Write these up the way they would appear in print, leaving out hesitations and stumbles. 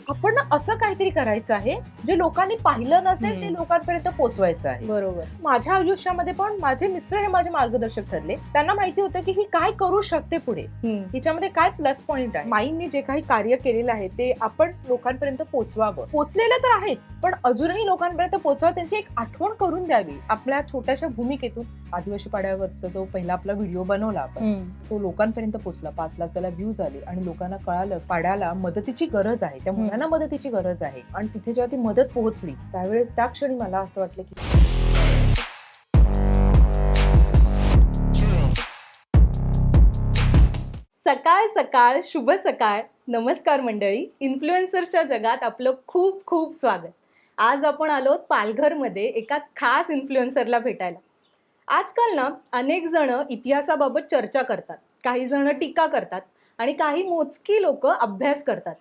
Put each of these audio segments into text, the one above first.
आपण ना असं काहीतरी करायचं आहे जे लोकांनी पाहिलं नसेल ते लोकांपर्यंत पोहोचवायचं आहे. बरोबर. माझ्या आयुष्यामध्ये पण माझे मिस्टर हे माझे मार्गदर्शक ठरले. त्यांना माहिती होतं की ही काय करू शकते पुढे, हिच्यामध्ये काय प्लस पॉइंट आहे. माईंनी जे काही कार्य केलेलं आहे ते आपण लोकांपर्यंत पोहोचवावं. पोहोचलेलं तर आहेच, पण अजूनही लोकांपर्यंत पोहोचवावं, त्यांची एक आठवण करून द्यावी. आपल्या छोट्याशा भूमिकेतून आदिवासी पाड्यावरचा जो पहिला आपला व्हिडिओ बनवला आपण, तो लोकांपर्यंत पोहोचला. 5 लाख त्याला व्ह्यूज आले आणि लोकांना कळालं पाड्याला मदतीची गरज आहे, त्या मुलांना मदतीची गरज आहे. आणि तिथे जेव्हा ती मदत पोहोचली त्यावेळी त्या क्षणी मला असं वाटलं की सकाळ सकाळ शुभ सकाळ. नमस्कार मंडळी, इन्फ्लुएन्सरच्या जगात आपलं खूप खूप स्वागत. आज आपण आलो पालघरमध्ये एका खास इन्फ्लुएन्सरला भेटायला. आजकाल ना अनेक जण इतिहासाबाबत चर्चा करतात, काही जण टीका करतात आणि काही मोजकी लोक अभ्यास करतात.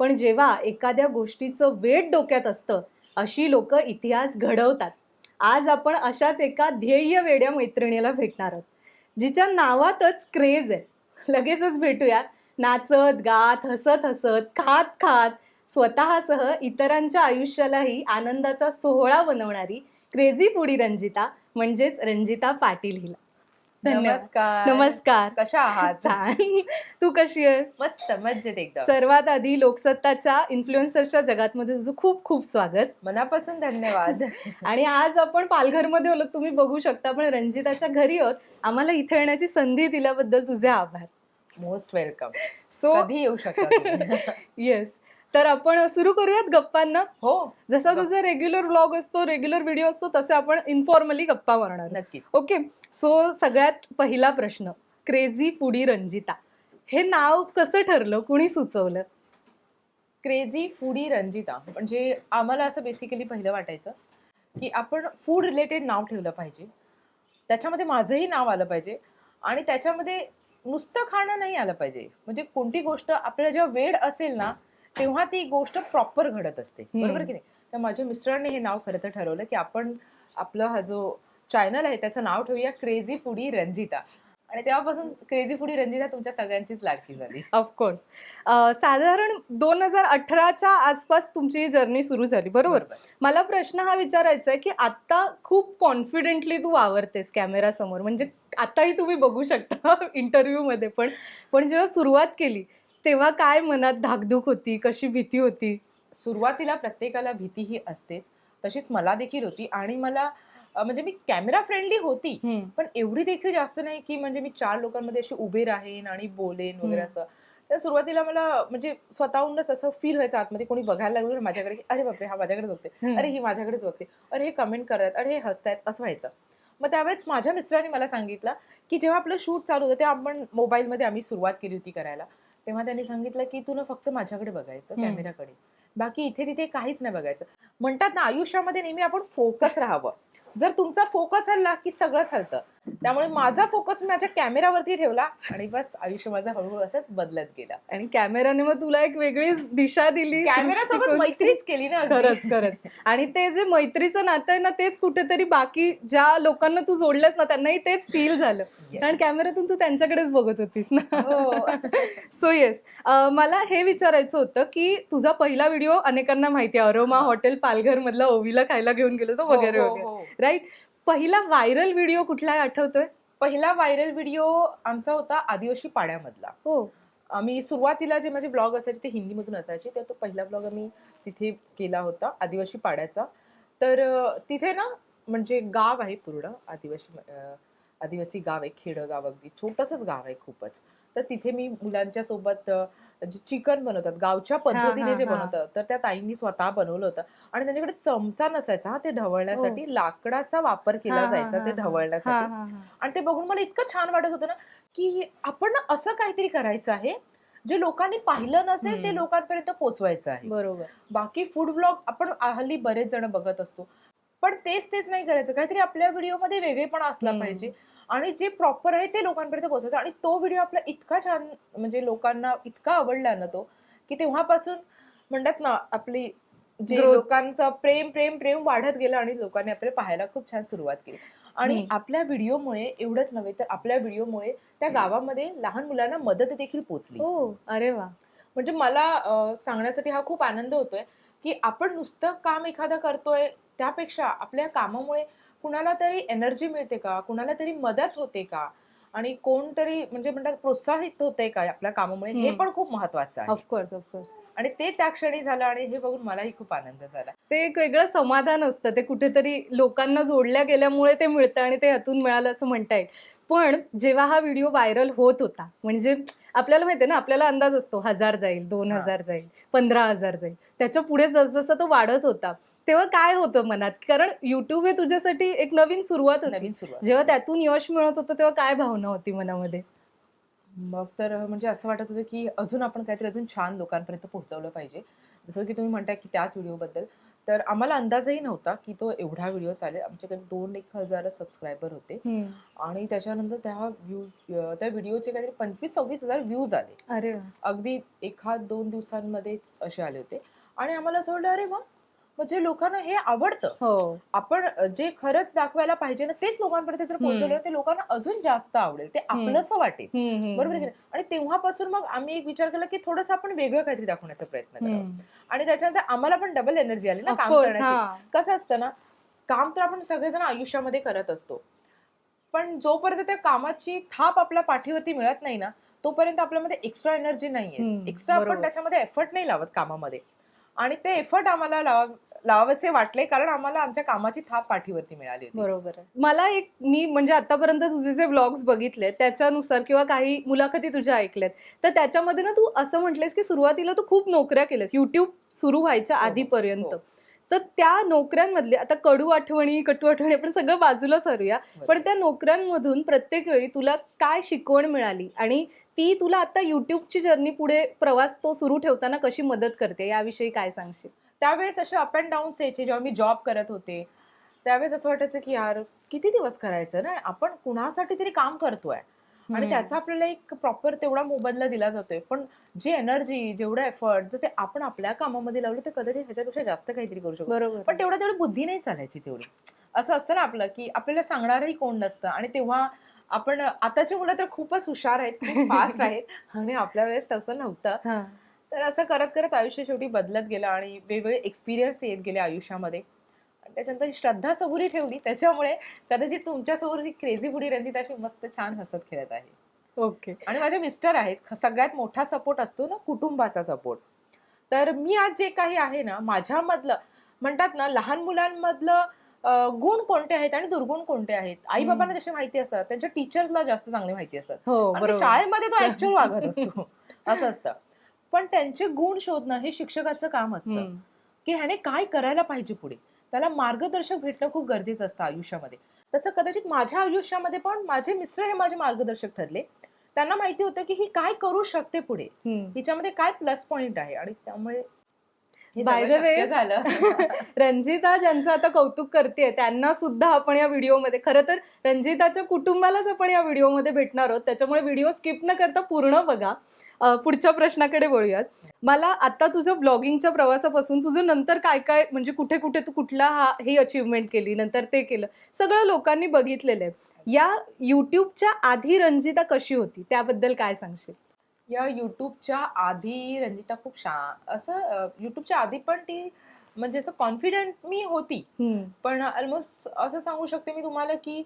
पण जेव्हा एखाद्या गोष्टीचं वेट डोक्यात असतं, अशी लोक इतिहास घडवतात. आज आपण अशाच एका ध्येय वेड्या मैत्रिणीला भेटणार आहोत, जिच्या नावातच क्रेज आहे. लगेचच भेटूयात. नाचत गात, हसत हसत, खात खात, स्वतःसह इतरांच्या आयुष्यालाही आनंदाचा सोहळा बनवणारी क्रेझी फूडी रंजिता म्हणजेच रंजिता पाटील हिला. धन्यवाद. नमस्कार. नमस्कार. कशा आहात? छान. तू कशी आहेस? मस्त, मजेत एकदम. सर्वात आधी लोकसत्ताच्या इन्फ्लुएन्सरच्या जगातमध्ये तुझं खूप खूप स्वागत. मनापासून धन्यवाद. आणि आज आपण पालघरमध्ये आलो, तुम्ही बघू शकता, पण रंजिताच्या घरी आहोत. आम्हाला इथे येण्याची संधी दिल्याबद्दल तुझे आभार. Most welcome. सो कधी येऊ शकता. येस. तर आपण सुरू करूयात गप्पांना. हो, जसा तुझा रेग्युलर व्लॉग असतो, रेग्युलर व्हिडिओ असतो, तसे आपण इन्फॉर्मली गप्पा मारणार. नक्की. ओके. सो सगळ्यात पहिला प्रश्न, क्रेझी फूडी रंजिता हे नाव कसं ठरलं, कुणी सुचवलं? क्रेझी फूडी रंजिता म्हणजे आम्हाला असं बेसिकली पहिलं वाटायचं की आपण फूड रिलेटेड नाव ठेवलं पाहिजे, त्याच्यामध्ये माझंही नाव आलं पाहिजे आणि त्याच्यामध्ये नुसतं खाणं नाही आलं पाहिजे. म्हणजे कोणती गोष्ट आपल्याला जेव्हा वेळ असेल ना तेव्हा ती गोष्ट प्रॉपर घडत असते, बरोबर की नाही. तर माझ्या मिस्टरांनी हे नाव खरं तर ठरवलं की आपण आपला हा जो चॅनल आहे त्याचं नाव ठेवूया क्रेझी फूडी रंजिता. आणि तेव्हापासून क्रेझी फूडी रंजिता तुमच्या सगळ्यांचीच लाडकी झाली. ऑफकोर्स. साधारण 2018च्या आसपास तुमची जर्नी सुरू झाली, बरोबर? मला प्रश्न हा विचारायचा आहे की आता खूप कॉन्फिडेंटली तू वावरतेस कॅमेरा समोर, म्हणजे आताही तुम्ही बघू शकता इंटरव्ह्यू मध्ये पण जेव्हा सुरुवात केली तेव्हा काय मनात धाकधूक होती, कशी भीती होती? सुरुवातीला प्रत्येकाला भीती ही असतेच, तशीच मला देखील होती. आणि मला म्हणजे मी कॅमेरा फ्रेंडली होती, पण एवढी देखील जास्त नाही की म्हणजे मी 4 लोकांमध्ये अशी उभे राहीन आणि बोलेन वगैरे असं. तर सुरुवातीला मला म्हणजे स्वतःहूनच असं फील व्हायचं आतमध्ये, कोणी बघायला लागलं माझ्याकडे, अरे बापरे हा माझ्याकडे बघते, अरे ही माझ्याकडेच बघते, अरे हे कमेंट करतात, अरे हे हसतायत, असं व्हायचं. मग त्यावेळेस माझ्या मिस्टरांनी मला सांगितलं की जेव्हा आपलं शूट चालू होतं तेव्हा आपण मोबाईलमध्ये आम्ही सुरुवात केली होती करायला, तेव्हा त्यांनी सांगितलं की तू ना फक्त माझ्याकडे बघायचं, कॅमेराकडे, बाकी इथे तिथे काहीच नाही बघायचं. म्हणतात ना आयुष्यामध्ये नेहमी आपण फोकस राहावं. जर तुमचा फोकस हलला की सगळंच हलतं. त्यामुळे माझा फोकस मी माझ्या कॅमेरावरती ठेवला आणि बस आयुष्य माझं हळूहळू असंच बदलत गेलं. आणि कॅमेराने मग तुला एक वेगळी दिशा दिली, कॅमेरासोबत मैत्रीच केली ना. खरंच. आणि ते जे मैत्रीचं नातं आहे ना, तेच कुठेतरी बाकी ज्या लोकांना तू जोडलंस ना त्यांनाही तेच फील झालं. कारण कॅमेऱ्यातून तू त्यांच्याकडेच बघत होतीस ना. सो येस, मला हे विचारायचं होतं की तुझा पहिला व्हिडिओ अनेकांना माहिती आहे, अरोमा हॉटेल पालघर मधला ओवीला खायला घेऊन गेलो तो वगैरे वगैरे, राईट? पहिला व्हायरल व्हिडिओ कुठला आठवतोय? पहिला व्हायरल व्हिडिओ आमचा होता आदिवासी पाड्यामधला. हो. आम्ही सुरुवातीला जे माझे ब्लॉग असायचे ते हिंदीमधून असायचे, तर तो पहिला ब्लॉग आम्ही तिथे केला होता आदिवासी पाड्याचा. तर तिथे ना म्हणजे गाव आहे पूर्ण आदिवासी गाव आहे, खेडगाव, अगदी छोटंसंच गाव आहे खूपच. तर तिथे मी मुलांच्या सोबत जे चिकन बनवतात गावच्या पद्धतीने जे बनवतात, तर त्या ताईंनी स्वतः बनवलं होतं. आणि त्यांच्याकडे चमचा नसायचा ते ढवळण्यासाठी, लाकडाचा वापर केला जायचा ते ढवळण्यासाठी. आणि ते बघून मला इतकं छान वाटत होतं ना की आपण ना असं काहीतरी करायचं आहे जे लोकांनी पाहिलं नसेल ते लोकांपर्यंत पोहोचवायचं आहे. बरोबर. बाकी फूड ब्लॉग आपण हल्ली बरेच जण बघत असतो, पण तेच नाही करायचं. काहीतरी आपल्या व्हिडिओमध्ये वेगळेपणा असला पाहिजे आणि जे प्रॉपर आहे ते लोकांपर्यंत पोहोचायचं. आणि तो व्हिडिओ आपला इतका छान म्हणजे लोकांना इतका आवडला ना तो, की तेव्हापासून म्हणतात ना आपली जे लोकांचं प्रेम वाढत गेलं आणि लोकांनी आपल्याला पाहायला खूप छान सुरुवात केली. आणि आपल्या व्हिडिओमुळे एवढंच नव्हे तर आपल्या व्हिडिओमुळे त्या गावामध्ये लहान मुलांना मदत देखील पोहोचली. अरे वा. म्हणजे मला सांगण्यासाठी हा खूप आनंद होतोय की आपण नुसतं काम एखादं करतोय त्यापेक्षा आपल्या कामामुळे कुणाला तरी एनर्जी मिळते का, कुणाला तरी मदत होते का, आणि कोणतरी म्हणजे म्हणतात प्रोत्साहित होते का आपल्या कामामुळे, हे पण खूप महत्वाचं आहे. Of course of course. आणि ते त्या क्षणी झालं आणि हे बघून मलाही खूप आनंद झाला. ते एक वेगळं समाधान असतं. ते कुठेतरी लोकांना जोडल्या गेल्यामुळे ते मिळतं आणि ते यातून मिळालं असं म्हणता येईल. पण जेव्हा हा व्हिडिओ व्हायरल होत होता, म्हणजे आपल्याला माहिती आहे ना, आपल्याला अंदाज असतो 1000 जाईल, 2000 जाईल, 15,000 जाईल. त्याच्या पुढे जसजसा तो वाढत होता, तेव्हा काय होतं मनात? कारण YouTube हे तुझ्यासाठी एक नवीन सुरुवात होती. नवीन सुरुवात जेव्हा होती. त्यातून यश मिळत होतं, तेव्हा काय भावना होती मनामध्ये? मग तर म्हणजे असं वाटत होतं की अजून आपण काहीतरी अजून छान लोकांपर्यंत पोहोचवलं पाहिजे. जसं की तुम्ही म्हणताय की त्याच व्हिडिओबद्दल. तर आम्हाला अंदाजही नव्हता की तो एवढा व्हिडिओ चालेल. आमच्याकडे 2-1 हजार सबस्क्रायबर होते आणि त्याच्यानंतर त्या व्हिडिओचे काहीतरी 25-26 हजार व्ह्यूज आले. अरे वाह! अगदी 1-2 दिवसांमध्येच असे आले होते आणि आम्हाला असं वाटलं, अरे वाह! म्हणजे लोकांना हे आवडतं. हो. आपण जे खरंच दाखवायला पाहिजे ना, तेच लोकांपर्यंत जर पोहोचवलं ना, ते लोकांना अजून जास्त आवडेल. ते आपलंसं वाटेल. बरोबर आहे की नाही? आणि तेव्हापासून मग आम्ही एक विचार केला, की थोडंसं आपण वेगळं काहीतरी दाखवण्याचा प्रयत्न करावा. आणि त्याच्यानंतर आम्हाला पण डबल एनर्जी आली ना काम ऑफकोर्स. करण्याची. हां. कसं असतं ना, काम तर आपण सगळेजण आयुष्यामध्ये करत असतो. पण जोपर्यंत त्या कामाची थाप आपल्या पाठीवरती मिळत नाही ना, तोपर्यंत आपल्यामध्ये एक्स्ट्रा एनर्जी नाहीये. एक्स्ट्रा आपण बरोबर. त्याच्यामध्ये एफर्ट नाही लावत कामामध्ये. आणि ते एफर्ट आम्हाला लावावेसे वाटले, कारण आम्हाला आमच्या कामाची थाप पाठीवरती मिळाली होती. बरोबर आहे. मला एक मी म्हणजे आतापर्यंत तुझे जे व्लॉग्स बघितले त्याच्यानुसार किंवा काही मुलाखती तुझ्या ऐकल्यात, तर त्याच्यामध्ये ना तू असं म्हटलेस की सुरुवातीला तू खूप नोकऱ्या केल्यास YouTube सुरू व्हायच्या हो, हो. आधीपर्यंत. हो. तर त्या नोकऱ्यांमधले आता कटू आठवणी आपण सगळं बाजूला सरूया. बरोबर. पण त्या नोकऱ्यांमधून प्रत्येक वेळी तुला काय शिकवण मिळाली आणि ती तुला आता YouTubeची जर्नी पुढे प्रवास तो सुरू ठेवताना कशी मदत करते याविषयी काय सांगशील? त्यावेळेस असे अप अँड डाऊन्स यायचे जेव्हा मी जॉब करत होते. त्यावेळेस असं वाटायचं की यार किती दिवस करायचं ना, आपण कुणासाठी तरी काम करतोय आणि त्याचा आपल्याला एक प्रॉपर तेवढा मोबदला दिला जातोय. पण जे एनर्जी, जेवढं एफर्ट जर ते आपण आपल्या कामामध्ये लावलं तर कदाचित ह्याच्यापेक्षा जास्त काहीतरी करू शकतो. बरोबर. पण तेवढी बुद्धी नाही चालायची तेवढी. असं असतं ना आपलं, की आपल्याला सांगणारही कोण नसतं आणि तेव्हा आपण आताची मुलं तर खूपच हुशार आहेत, खूप फास्ट आहेत आणि आपल्या वेळेस तसं नव्हतं. हां. तर असं करत करत आयुष्य शेवटी बदलत गेलं आणि वेगवेगळे एक्सपिरियन्स येत गेले आयुष्यामध्ये. आणि त्याच्यानंतर श्रद्धा सबुरी ठेवली. त्याच्यामुळे कदाचित तुमच्यासमोर ही क्रेझी फुडी रंजिता अशी मस्त छान हसत खेळत आहे. ओके. आणि माझे मिस्टर आहेत. सगळ्यात मोठा सपोर्ट असतो ना कुटुंबाचा सपोर्ट. तर मी आज जे काही आहे ना, माझ्यामधलं म्हणतात ना, लहान मुलांमधलं गुण कोणते आहेत आणि दुर्गुण कोणते आहेत. आई-बाबांना जसे माहिती असतात, त्यांच्या टीचर्सला जास्त चांगले माहिती असतात. हो, आणि ते बरोबर. शाळेमध्ये तो ॲक्चुअल वागत असतो. असं असतं. पण त्यांचे गुण शोधणं हे शिक्षकाचं काम असतं, की ह्याने काय करायला पाहिजे पुढे. त्याला मार्गदर्शक भेटणं खूप गरजेचं असतं आयुष्यामध्ये. तसं कदाचित माझ्या आयुष्यामध्ये पण माझे मिस्टर हे माझे मार्गदर्शक ठरले. त्यांना माहिती होतं, की ही काय करू शकते पुढे. हिच्यामध्ये काय प्लस पॉइंट आहे आणि त्यामुळे हे बाय सगळं द वे शक्य झालं. रंजिता ज्यांचं आता कौतुक करतेय त्यांना सुद्धा आपण या व्हिडिओमध्ये खरं तर रंजिताच्या कुटुंबालाच आपण या व्हिडिओमध्ये भेटणार आहोत. त्याच्यामुळे व्हिडिओ स्किप न करता पूर्ण बघा. पुढच्या प्रश्नाकडे वळूयात. मला आता तुझं ब्लॉगिंगच्या प्रवासापासून तुझं नंतर काय काय म्हणजे कुठे कुठे तू कुठला ही अचीवमेंट केली, नंतर ते केलं, सगळं लोकांनी बघितलेलं आहे. या युट्यूबच्या आधी रंजिता कशी होती त्याबद्दल काय सांगशील? या YouTubeच्या आधी रंजिता खूप असं YouTubeच्या आधी पण ती म्हणजे असं कॉन्फिडंट मी होती. पण ऑलमोस्ट असं सांगू शकते मी तुम्हाला, की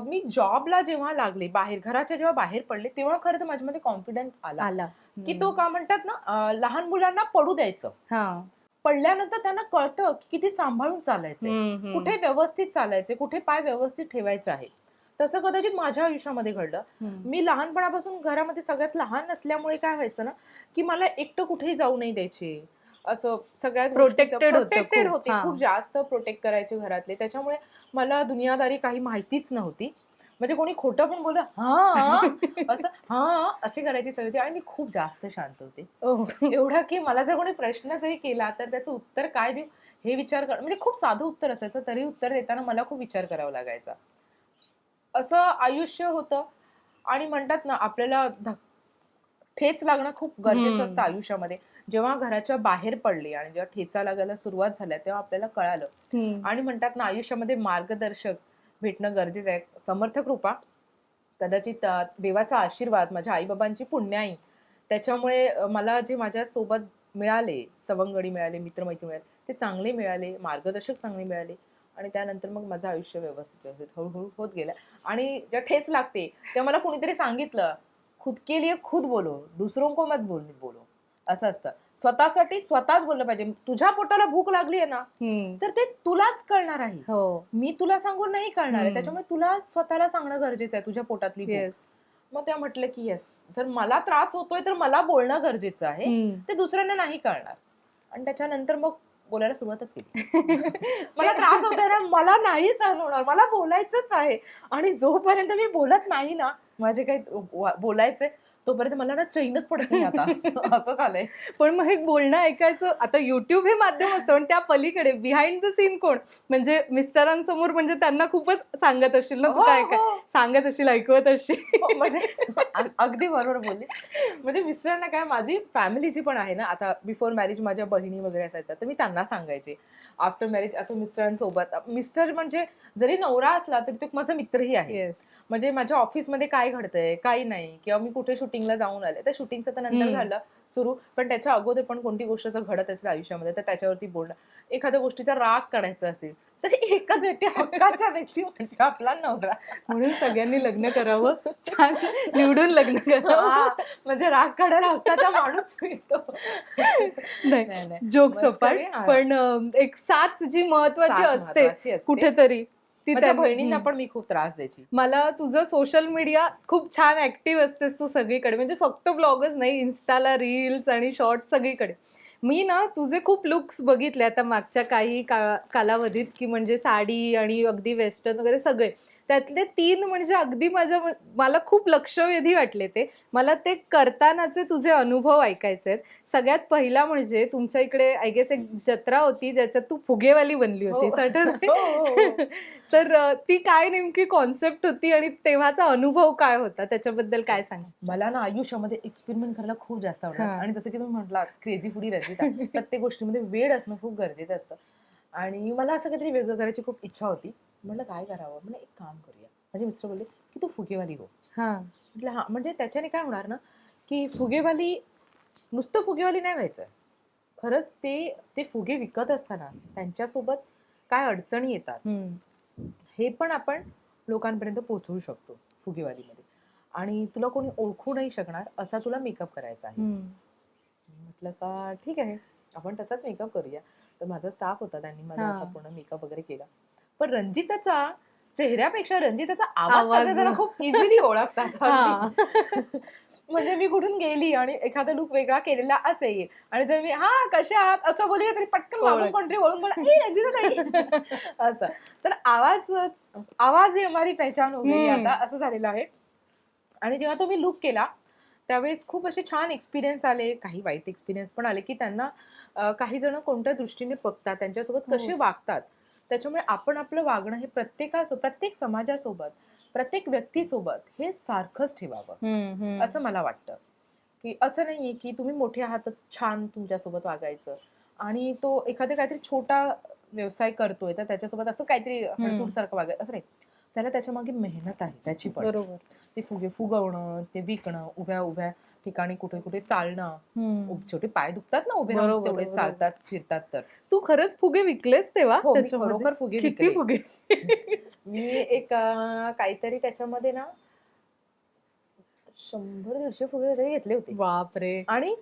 मी जॉबला जेव्हा लागले, घराच्या जेव्हा बाहेर पडले, तेव्हा खरं तर माझ्यामध्ये कॉन्फिडन्स आला. की तो का म्हणतात ना, लहान मुलांना पडू द्यायचं. पडल्यानंतर त्यांना कळतं की किती सांभाळून चालायचंय, कुठे व्यवस्थित चालायचंय, कुठे पाय व्यवस्थित ठेवायचं आहे. तसं कदाचित माझ्या आयुष्यामध्ये घडलं. मी लहानपणापासून घरामध्ये सगळ्यात लहान असल्यामुळे काय व्हायचं ना, की मला एकटं कुठेही जाऊ नाही द्यायचे. असं सगळ्याच प्रोटेक्टेड होते. खूप जास्त प्रोटेक्ट करायचे घरातले. त्याच्यामुळे मला दुनियादारी काही माहितीच नव्हती. म्हणजे कोणी खोटं पण बोललं, असं अशी करायची सवय होती आणि मी खूप जास्त शांत होते. एवढा की मला जर कोणी प्रश्न जरी केला तर त्याचं उत्तर काय देऊ हे विचार कर, म्हणजे खूप साधं उत्तर असायचं, तरी उत्तर देताना मला खूप विचार करावा लागायचा. असं आयुष्य होतं. आणि म्हणतात ना, आपल्याला ठेच लागणं खूप गरजेचं असतं आयुष्यामध्ये. जेव्हा घराच्या बाहेर पडले आणि जेव्हा ठेचा लागायला सुरुवात झाल्या, तेव्हा आपल्याला कळालं. आणि म्हणतात ना, आयुष्यामध्ये मार्गदर्शक भेटणं गरजेचं आहे. समर्थ कृपा, कदाचित देवाचा आशीर्वाद, माझ्या आई-बाबांची पुण्याई, त्याच्यामुळे मला जे माझ्या सोबत मिळाले, सवंगडी मिळाले, मित्रमैत्रिणी मिळाले, ते चांगले मिळाले, मार्गदर्शक चांगले मिळाले आणि त्यानंतर मग माझं आयुष्य व्यवस्थित हळूहळू होत गेलं. आणि जेव्हा ठेच लागते तेव्हा मला कुणीतरी सांगितलं, खुद के लिए खुद बोलो, दूसरों को मत बोलो. असं असतं. स्वतःसाठी स्वतःच बोललं पाहिजे. तुझ्या पोटाला भूक लागली आहे ना, तर ते तुलाच कळणार आहे. हो. मी तुला सांगून नाही कळणार आहे. त्याच्यामुळे तुला स्वतःला सांगणं गरजेचं आहे, तुझ्या पोटातली भूक. येस. मग त्या म्हटलं की येस, जर मला त्रास होतोय तर मला बोलणं गरजेचं आहे, ते दुसऱ्यांना नाही कळणार. आणि त्याच्यानंतर मग बोलायला सुरुवातच केली. मला त्रास होतोय ना, मला नाही सहन होणार, मला बोलायचंच आहे. आणि जोपर्यंत मी बोलत नाही ना, माझे काही बोलायचंय, तोपर्यंत मला ना चैनच पडत नाही आता. असं झालंय. पण मग हे बोलणं ऐकायचं, आता युट्यूब हे माध्यम असतं, पण त्या पलीकडे बिहाइंड द सीन कोण? म्हणजे मिस्टरांसमोर म्हणजे त्यांना खूपच सांगत असशील ना तू, हो, काय काय हो. सांगत असशील, ऐकवत असशील. म्हणजे अगदी बरोबर बोलली. म्हणजे मिस्टरांना काय, माझी फॅमिली जी पण आहे ना, आता बिफोर मॅरेज माझ्या बहिणी वगैरे असायच्या, तर मी त्यांना सांगायचे. आफ्टर मॅरेज आता मिस्टरांसोबत, मिस्टर म्हणजे जरी नवरा असला तरी तो माझा मित्रही आहे. येस. म्हणजे माझ्या ऑफिसमध्ये काय घडतंय, काही नाही, किंवा मी कुठे शूटिंगला जाऊन आले, तर शूटिंगचं तर नंतर झालं सुरू, पण त्याच्या अगोदर पण कोणती गोष्ट जर घडत असेल आयुष्यामध्ये तर त्याच्यावरती बोलणं. एखाद्या गोष्टीचा राग काढायचा असेल तर एकच व्यक्ती, हक्काचा व्यक्ती म्हणजे आपला नवरा. म्हणून सगळ्यांनी लग्न करावं, छान निवडून लग्न करावं. हा, म्हणजे राग काढायला हक्काचा माणूस मिळतो. नाही, नाही. जोक्स मस्करी, अपार्ट, हा. पण एक साथ जी महत्वाची साथ असते महत्वाची असते. कुठेतरी, ती माझ्या त्यांनी- बहिणींना पण मी खूप त्रास द्यायची. मला तुझं सोशल मीडिया खूप छान ऍक्टिव्ह असतेस तू सगळीकडे, म्हणजे फक्त ब्लॉगच नाही, इन्स्टाला रील्स आणि शॉर्ट्स सगळीकडे. मी ना तुझे खूप लुक्स बघितले आता मागच्या काही कालावधीत, की म्हणजे साडी आणि अगदी वेस्टर्न वगैरे सगळे. त्यातले 3 म्हणजे अगदी मला खूप लक्षवेधी वाटले ते. मला ते करतानाचे तुझे अनुभव ऐकायचे आहेत. सगळ्यात पहिला म्हणजे तुमच्या इकडे आय गेस एक जत्रा होती ज्याच्यात तू फुगेवाली बनली हो. होती, आठवतंय? हो. तर ती काय नेमकी कॉन्सेप्ट होती आणि तेव्हाचा अनुभव काय होता, त्याच्याबद्दल काय सांगायचं? मला ना आयुष्यामध्ये एक्सपेरिमेंट करायला खूप जास्त आवडतं. हा. आणि जसं की तुम्ही म्हटलात, क्रेझी फुडी रंजिता, प्रत्येक गोष्टीमध्ये वेळ असणं खूप गरजेचं असतं. आणि मला असं काहीतरी वेगळं करायची खूप इच्छा होती. म्हटलं काय करावं, म्हणजे एक काम करूया. माझे मिस्टर बोलले की तू फुगेवाली हो. म्हटलं हा, म्हणजे त्याच्याने काय होणार ना, की फुगेवाली नुसतं फुगेवाली नाही व्हायचं. खरंच ते फुगे विकत असताना त्यांच्यासोबत काय अडचणी येतात हे पण आपण लोकांपर्यंत पोहोचवू शकतो फुगेवालीमध्ये. आणि तुला कोणी ओळखू नाही शकणार असा तुला मेकअप करायचा आहे. म्हटलं का ठीक आहे, आपण तसाच मेकअप करूया. तर माझा स्टाफ होता, त्यांनी माझा असा पूर्ण मेकअप वगैरे केला. पण रंजिताचा चेहऱ्यापेक्षा रंजिताचा आवाज सगळेजण खूप इझिली ओळखतात. म्हणजे मी कुठून गेली आणि एखादा लुक वेगळा केलेला असेल आणि जर मी हा कशा आहात असं बोलले तरी पटकन मागून कोणतरी वळून बोला, ए रंजिता ताई. असं. तर आवाज ही हमारी पहचान हो गई आता, असं झालेलं आहे. आणि जेव्हा तो मी लुक केला त्यावेळेस खूप असे छान एक्सपिरियन्स आले, काही वाईट एक्सपिरियन्स पण आले, की त्यांना काही जण कोणत्या दृष्टीने बघतात, त्यांच्यासोबत कसे वागतात. त्याच्यामुळे आपण आपलं वागणं हे प्रत्येक समाजासोबत, प्रत्येक व्यक्तीसोबत हे सारखंच ठेवावं असं मला वाटतं. की असं नाहीये की तुम्ही मोठे आहात तर छान तुमच्यासोबत वागायचं, आणि तो एखादा काहीतरी छोटा व्यवसाय करतोय तर त्याच्यासोबत असं काहीतरी हळतूडसारखं वागायचं असं नाही. त्याला त्याच्या मागे मेहनत आहे त्याची पण. बरोबर. ते फुगवणं, ते विकणं, उभ्या ठिकाणी कुठे कुठे चालणं. छोटे पाय दुखतात ना उभे राहून तेवढे चालतात फिरतात. तर तू खरंच फुगे विकलेस तेव्हा? हो, मी खरोखर फुगे किती विकले. फुगे? मी एक काहीतरी त्याच्यामध्ये ना 100-150 फुगे वगैरे घेतले होते. बापरे. आणि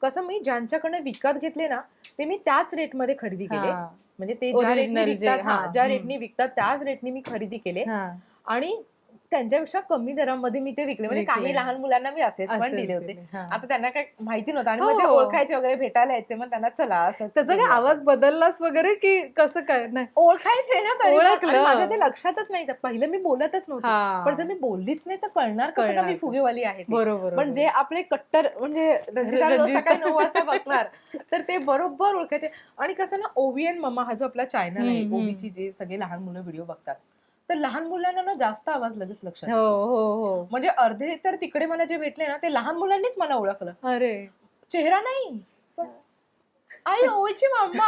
कसं, मी ज्यांच्याकडनं विकत घेतले ना ते मी त्याच रेटमध्ये खरेदी केले. म्हणजे ते ज्या रेटने Original जे, विकतात, ज्या रेटने विकतात त्याच रेटने मी खरेदी केले. आणि त्यांच्यापेक्षा कमी दरामध्ये मी ते विकले. म्हणजे काही लहान मुलांना मी असेच पण दिले होते. आता त्यांना काय माहिती नव्हतं आणि मग ते ओळखायचे वगैरे, भेटायला यायचे, मग त्यांना चला असं. त्याचा काय आवाज बदललास वगैरे की कसं काय? नाही, ओळखायचे ना तरी पण. ओळखलं. आणि माझ्या ते लक्षातच नाही, पहिलं मी बोलतच नव्हते. पण जर मी बोललीच नाही तर कळणार कसं का मी फुगेवाली आहे ते. बरोबर. पण जे आपले कट्टर म्हणजे रंजिता रोज सकाळी 9 वाजता बघणार तर ते बरोबर ओळखायचे. आणि कसं ना, ओवीएन मम्मा हा जो आपला चॅनल आहे, ओवीची जे सगळे लहान मुलं व्हिडिओ बघतात, तर लहान मुलांना ना जास्त आवाज लगेच लक्षात येतो. म्हणजे अर्धे तर तिकडे मला जे भेटले ना ते लहान मुलांनीच मला ओळखलं. अरे, चेहरा नाही पण आई ओवीची मम्मा,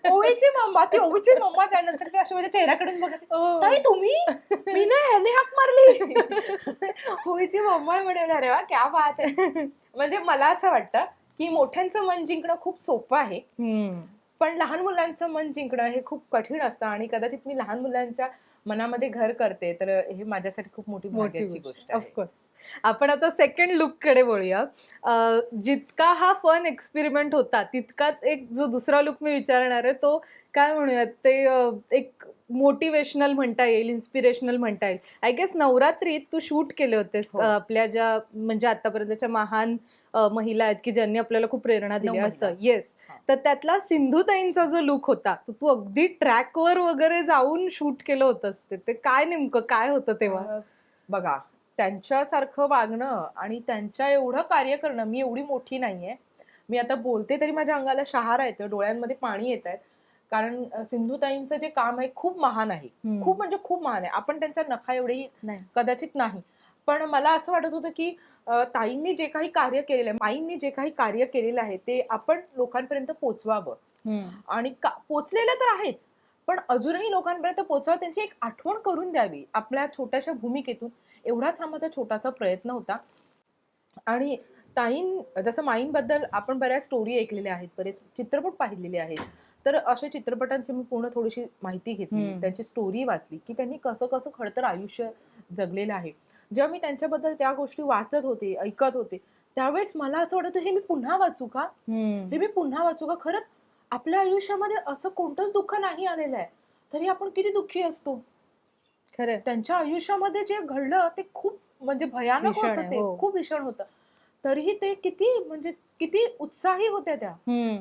ओवीची मम्मा. ती ओवीची मम्मा त्यानंतर ते अशा माझ्या चेहऱ्याकडून बघायचं, ताई तुम्ही, मी नाही ह्याने हाक मारली. ओवीची मम्मा म्हणे, अरे वा क्या बात आहे. म्हणजे मला असं वाटतं की मोठ्यांचं मन जिंकणं खूप सोपं आहे, पण लहान मुलांचं मन जिंकणं हे खूप कठीण असतं. आणि कदाचित मी लहान मुलांच्या मनामध्ये घर करते, तर हे माझ्यासाठी खूप मोठी भाग्याची गोष्ट आहे. ऑफकोर्स. आपण आता सेकंड लुक कडे वळूया. जितका हा फन एक्सपेरिमेंट होता, तितकाच एक जो दुसरा लुक मी विचारणार आहे, तो काय म्हणूयात ते एक मोटिवेशनल म्हणता येईल, इन्स्पिरेशनल म्हणता येईल. आय गेस नवरात्रीत तू शूट केले होतेस हो. आपल्या ज्या म्हणजे आतापर्यंतच्या महान महिला आहेत की ज्यांनी आपल्याला खूप प्रेरणा दिली, नऊ असं. महिला. येस. हा. तर त्यातला सिंधुताईंचा जो लुक होता, तो तू अगदी ट्रॅकवर वगैरे जाऊन शूट केलं होतंस. ते काय नेमकं काय होतं तेव्हा? बघा, त्यांच्यासारखं वागणं आणि त्यांच्या एवढं कार्य करणं, मी एवढी मोठी नाहीये. मी आता बोलते तरी माझ्या अंगाला शहारा येतं, डोळ्यांमध्ये पाणी येत आहेत. कारण सिंधुताईंचं जे काम आहे खूप महान आहे. खूप म्हणजे खूप महान आहे. आपण त्यांच्या नखा एवढी नाही. कदाचित नाही. पण मला असं वाटत होतं की ताईंनी जे काही कार्य केलेलं आहे, माईंनी जे काही कार्य केलेलं आहे, ते आपण लोकांपर्यंत पोचवावं. आणि पोचलेलं तर आहेच, पण अजूनही लोकांपर्यंत पोचवावं, त्यांची एक आठवण करून द्यावी आपल्या छोट्याशा भूमिकेतून. एवढाच हा माझा छोटासा प्रयत्न होता. आणि जसं माईंबद्दल आपण बऱ्याच स्टोरी ऐकलेल्या आहेत, बरेच चित्रपट पाहिलेले आहेत. तर अशा चित्रपटांची मी पूर्ण थोडीशी माहिती घेतली, त्यांची स्टोरी वाचली की त्यांनी कसं कसं खडतर आयुष्य जगलेलं आहे. जेव्हा मी त्यांच्याबद्दल त्या गोष्टी वाचत होते, ऐकत होते, त्यावेळेस मला असं वाटत हे मी पुन्हा वाचू का, हे मी पुन्हा वाचू का. खरंच आपल्या आयुष्यामध्ये असं कोणतंच दुःख नाही आलेलं आहे, तरी आपण किती दुःखी असतो. खरं. त्यांच्या आयुष्यामध्ये जे घडलं ते खूप म्हणजे भयानक भीषण होतं, आहे, ते हो. खूप भीषण होतं. तरीही ते किती म्हणजे किती उत्साही होत्या त्या,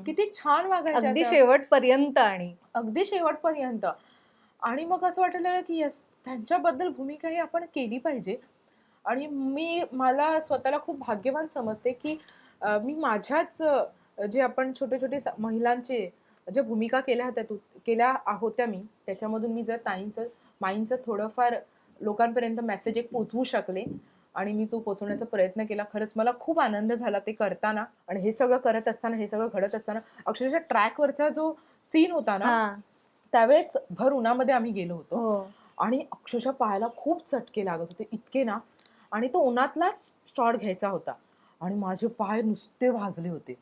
किती छान वागायच्या अगदी त्या, शेवटपर्यंत. आणि अगदी शेवटपर्यंत. आणि मग असं वाटायला लागलं की यस, त्यांच्याबद्दल भूमिका ही आपण केली पाहिजे. आणि मला स्वतःला खूप भाग्यवान समजते की मी माझ्याच जे आपण छोटे छोटे महिलांचे ज्या भूमिका केल्या होत्या मी, त्याच्यामधून मी जर माईंचं थोडंफार लोकांपर्यंत मेसेज एक पोचवू शकले आणि मी तो पोचवण्याचा प्रयत्न केला. खरंच मला खूप आनंद झाला ते करताना. आणि हे सगळं करत असताना, हे सगळं घडत असताना, अक्षरशः ट्रॅकवरचा जो सीन होता ना, त्यावेळेस भर उन्हामध्ये आम्ही गेलो होतो. आणि अक्षरशः पायाला खूप चटके लागत होते, इतके ना. आणि तो उन्हातलाच शॉट घ्यायचा होता आणि माझे पाय नुसते भाजले होते.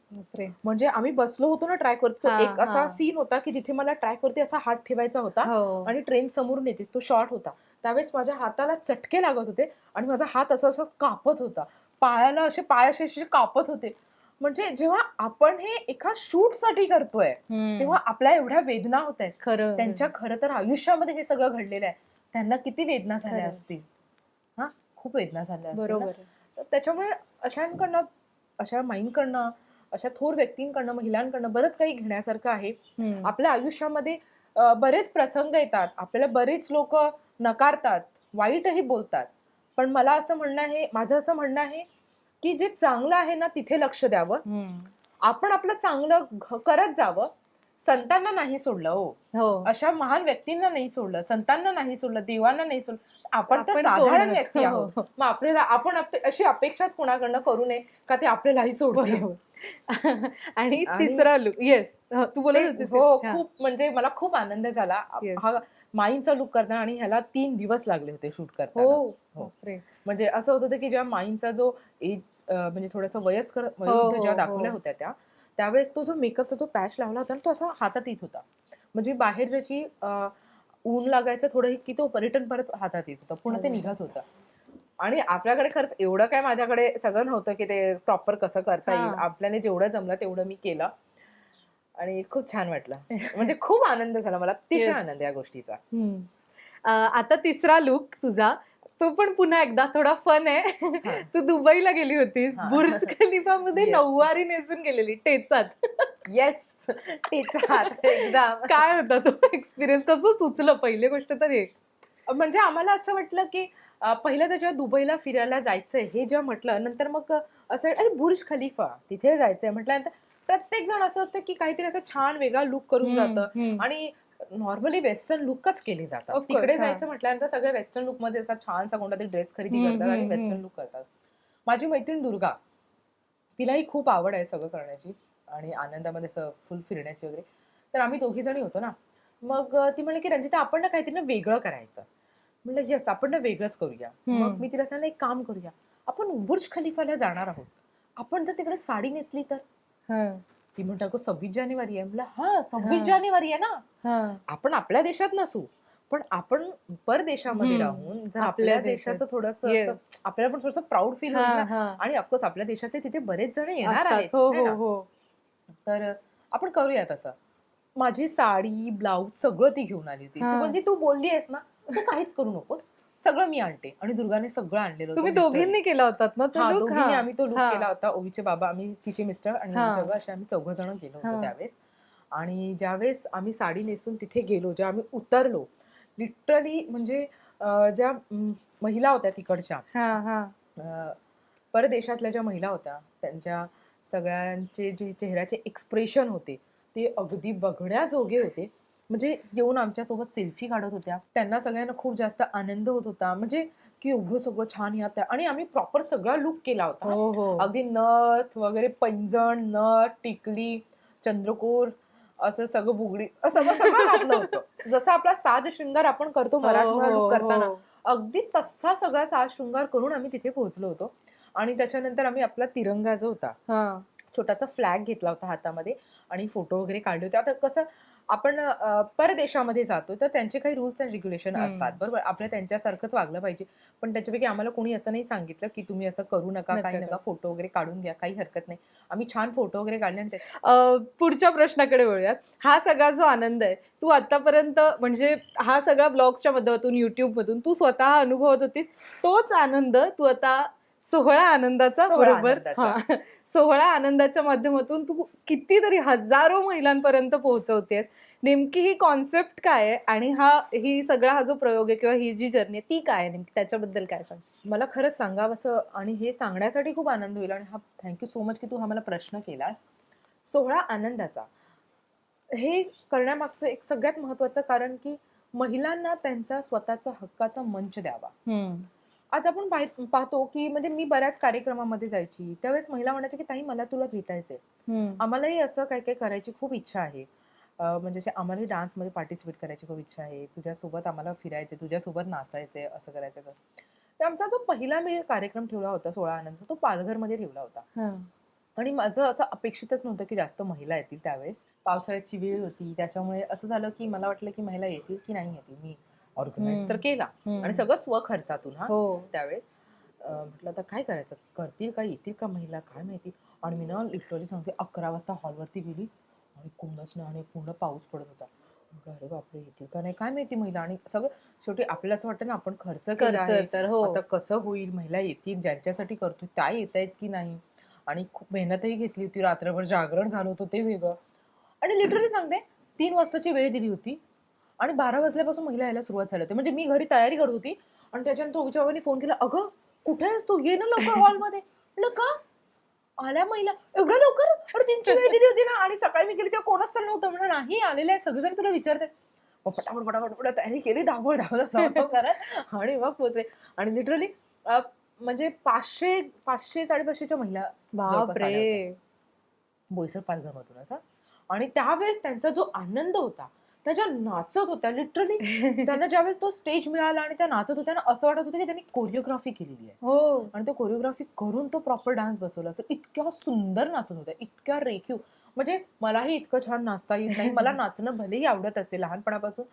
म्हणजे आम्ही बसलो होतो ना ट्रॅकवरती, तो एक असा सीन होता की जिथे मला ट्रॅकवरती असा हात ठेवायचा होता आणि ट्रेन समोरून येते, तो शॉट होता. त्यावेळेस माझ्या हाताला चटके लागत होते आणि माझा हात असं असं कापत होता, पायाला पाय असे कापत होते. म्हणजे जेव्हा आपण हे एका शूट साठी करतोय, तेव्हा आपल्या एवढ्या वेदना होत आहेत. खरं. त्यांच्या खरं तर आयुष्यामध्ये हे सगळं घडलेलं आहे. त्यांना किती वेदना झाल्या असतील, हा खूप वेदना झाल्या असतील. बरोबर. तर त्याच्यामुळे अशा माईंकडनं, अशा थोर व्यक्तींकडनं, महिलांकडनं बरंच काही घेण्यासारखं आहे. आपल्या आयुष्यामध्ये बरेच प्रसंग येतात, आपल्याला बरेच लोक नकारतात, वाईटही बोलतात. पण माझं असं म्हणणं आहे की जे चांगलं आहे ना तिथे लक्ष द्यावं. आपण आपलं चांगलं करत जावं. संतांना नाही सोडलं, हो, अशा महान व्यक्तींना नाही सोडलं, संतांना नाही सोडलं, देवांना नाही सोडलं. आपण तर साधारण व्यक्ती आहोत. मग आपण अशी अपेक्षाच कोणाकडनं करू नये का ते आपल्यालाही सोडतील. आणि तिसरा लुक. येस, तू बोलत होतीस. हो, खूप म्हणजे मला खूप आनंद झाला हा माईंचा लुक करताना. आणि ह्याला 3 दिवस लागले होते शूट करताना. म्हणजे असं होत होतं की जेव्हा माईंचा जो एज म्हणजे थोडासा वयस्कर वयोवृद्ध जेव्हा दाखवल्या होत्या त्यावेळेस तो जो मेकअपचा तो पॅच लावला होता तो असा हातात येत होता. म्हणजे बाहेर ज्याची ऊन लागायचं थोडं की तो पर्यटन परत हातात येत होता, पुन्हा ते निघत होतं. आणि आपल्याकडे खरंच एवढं काय माझ्याकडे सगळं नव्हतं की ते प्रॉपर कसं करता येईल. आपल्याने जेवढं जमलं तेवढं मी केलं आणि खूप छान वाटलं. म्हणजे खूप आनंद झाला मला, अतिशय आनंद या गोष्टीचा. आता तिसरा लुक तुझा, तो पण पुन्हा एकदा थोडा फन आहे. तू दुबईला गेली होतीस, बुर्ज खलिफा मध्ये नऊवारी नेसून गेलेली टेचात. येस, टेचात एकदम. काय होता तो एक्सपिरियन्स, कसं सुचलं पहिली गोष्ट तर हे? म्हणजे आम्हाला असं वाटलं की पहिलं तर जेव्हा दुबईला फिरायला जायचंय हे जेव्हा म्हटलं, नंतर मग असं अरे बुर्ज खलिफा तिथे जायचंय म्हटल्यानंतर प्रत्येक जण असं असतं की काहीतरी असं छान वेगळा लुक करून जातं. आणि नॉर्मली वेस्टर्न लुकच केले जातात. तिकडे जायचं म्हटल्यानंतर सगळे वेस्टर्न लुक मध्ये असा छानसा कोणतातरी ड्रेस खरेदी करतात आणि वेस्टर्न लुक करतात. माझी मैत्रीण दुर्गा, तिलाही खूप आवड आहे सगळं करण्याची. आणि आनंदामध्ये असं फुल फिरण्याची वगैरे. तर आम्ही दोघी जणी होतो ना. मग ती म्हणली की रंजिता आपण ना काहीतरी ना वेगळं करायचं. म्हणलं येस आपण ना वेगळंच करूया. मग मी तिला सांगितलं एक काम करूया. आपण बुर्ज खलिफाला जाणार आहोत. आपण जर तिकडे साडी नेसली तर? ती म्हणते अगं 26 जानेवारी आहे. म्हणलं हां 26 जानेवारी आहे ना. आपण आपल्या देशात नसू. पण आपण परदेशामध्ये राहून जर आपल्या देशाचं थोडंसं असं आपल्याला पण थोडंसं प्राऊड फील होईल ना. आणि ऑफकोर्स आपल्या देशातले तिथे बरेच जण येणार आहेत. है ना? तर आपण करूया तसं. माझी साडी, ब्लाऊज सगळं ती घेऊन आली होती. ती बोलली तू बोलली आहेस ना, तू काहीच करू नकोस. सगळं मी आणते. आणि दुर्गाने सगळं आणलेलं होतं. तुम्ही दोघींनी केला होतात ना तो लूक? दोघींनी आम्ही तो लूक केला होता. ओवीचे बाबा, आम्ही तिचे मिस्टर आणि सगळं असे आम्ही 4 जण गेलो होतो त्यावेळेस. आणि ज्यावेळेस आम्ही साडी नेसून तिथे गेलो, जेव्हा आम्ही उतरलो, लिटरली म्हणजे ज्या महिला होत्या तिकडच्या, परदेशातल्या ज्या महिला होत्या, त्यांच्या सगळ्यांचे जे चेहऱ्याचे एक्सप्रेशन होते ते अगदी बघण्याजोगे होते. म्हणजे येऊन आमच्यासोबत सेल्फी काढत होत्या. त्यांना सगळ्यांना खूप जास्त आनंद होत होता. म्हणजे की एवढं सगळं छान ह्या त्या. आणि आम्ही प्रॉपर सगळा लुक केला होता. अगदी नथ वगैरे, पैंजण, नथ, टिकली, चंद्रकोर, असं सगळं बुगडी, सगळं सगळं घातलं होतं. जसा आपला साज शृंगार आपण करतो मराठमोळा लुक करताना, अगदी तसा सगळा साज शृंगार करून आम्ही तिथे पोहोचलो होतो. आणि त्याच्यानंतर आम्ही आपला तिरंगा जो होता, छोटासा फ्लॅग घेतला होता हातामध्ये आणि फोटो वगैरे काढले होते. आता कसं आपण परदेशामध्ये जातो तर त्यांचे काही रूल्स अँड रेग्युलेशन असतात, बरोबर. आपल्या त्यांच्यासारखंच वागलं पाहिजे. पण त्याच्यापैकी आम्हाला कोणी असं नाही सांगितलं की तुम्ही असं करू नका, काही नका, फोटो वगैरे काढून घ्या, काही हरकत नाही. आम्ही छान फोटो वगैरे काढले. आणि पुढच्या प्रश्नाकडे वळूयात. हा सगळा जो आनंद आहे, तू आतापर्यंत म्हणजे हा सगळा ब्लॉग्सच्या माध्यमातून, युट्यूब मधून तू स्वतः अनुभवत होतीस, तोच आनंद तू आता सोहळा आनंदाचा बरोबर सोहळा आनंदाच्या माध्यमातून तू कितीतरी हजारो महिलांपर्यंत पोहोचवतेस. नेमकी ही कॉन्सेप्ट काय आहे आणि ही सगळा हा जो प्रयोग आहे किंवा ही जी जर्नी आहे ती काय आहे नेमकी, त्याच्याबद्दल काय सांगशील? मला खरंच सांगावंसं आणि हे सांगण्यासाठी खूप आनंद होईल. आणि थँक्यू सो मच की तू हा मला प्रश्न केलास. सोहळा आनंदाचा हे करण्यामागचं एक सगळ्यात महत्वाचं कारण की महिलांना त्यांचा स्वतःचा हक्काचा मंच द्यावा. आज आपण पाहतो की म्हणजे मी बऱ्याच कार्यक्रमामध्ये जायची, त्यावेळेस महिला म्हणायच्या की ताई मला तुला भेटायचंय, आम्हालाही असं काही काही करायची खूप इच्छा आहे. म्हणजे आम्हालाही डान्समध्ये पार्टिसिपेट करायची खूप इच्छा आहे, तुझ्यासोबत आम्हाला फिरायचंय, तुझ्यासोबत नाचायचंय, असं करायचं. तर आमचा जो पहिला मी कार्यक्रम ठेवला होता सोहळा आनंद, तो पालघरमध्ये ठेवला होता. आणि माझं असं अपेक्षितच नव्हतं की जास्त महिला येतील. त्यावेळेस पावसाळ्याची वेळ होती, त्याच्यामुळे असं झालं की मला वाटलं की महिला येतील की नाही येतील. मी ऑर्गनाईज तर केला आणि सगळं स्वखर्चातून. त्यावेळेस म्हटलं आता काय करायचं, करतील का, येतील का महिला, काय माहिती. आणि मी ना लिटरली सांगते 11 वाजता हॉलवरती गेली आणि कोणच नाही आणि पूर्ण पाऊस पडत होता. म्हटलं अरे बापरे, येतील का नाही काय माहिती महिला. आणि सगळं शेवटी आपल्याला असं वाटतं ना, आपण खर्च केला आहे, आता कसं होईल, महिला येतील, ज्यांच्यासाठी करतो त्या येत आहेत की नाही. आणि खूप मेहनतही घेतली होती, रात्रभर जागरण झालं होतं ते वेगळं. आणि लिटरली सांगते 3 वाजताची वेळ दिली होती आणि 12 वाजल्यापासून महिला यायला सुरुवात झाली होती. म्हणजे मी घरी तयारी करत होती आणि त्याच्यानंतर ओवीच्या बाबांनी फोन केला, अगं कुठे आहेस तू, ये ना लवकर हॉलमध्ये. म्हटलं का आल्या महिला एवढ्या लवकर, अरे 3ची वेळ दिली होती ना. आणि सकाळी मी गेली तेव्हा कोणच तर नव्हतं. म्हणलं नाही आलेलं आहे सगळेजण तुला विचारते. मग पटापट पटापट पटापट तयारी केली, धावपळ धावपळ करत आणि मग पोहोचले. आणि लिटरली म्हणजे 500 550च्या महिला बोईसर पालघरमधून असा. आणि त्यावेळेस त्यांचा जो आनंद होता, त्या ज्या नाचत होत्या, लिटरली त्यांना ज्यावेळेस तो स्टेज मिळाला आणि त्या नाचत होत्या ना, असं वाटत होतं की त्यांनी कोरिओग्राफी केलेली आहे. आणि तो कोरिओग्राफी करून तो प्रॉपर डान्स बसवला असं. इतक्या सुंदर नाचत होत्या, इतक्या रेखीव. म्हणजे मलाही इतकं छान नाचता येत नाही. मला नाचणं भलेही आवडत असेल लहानपणापासून,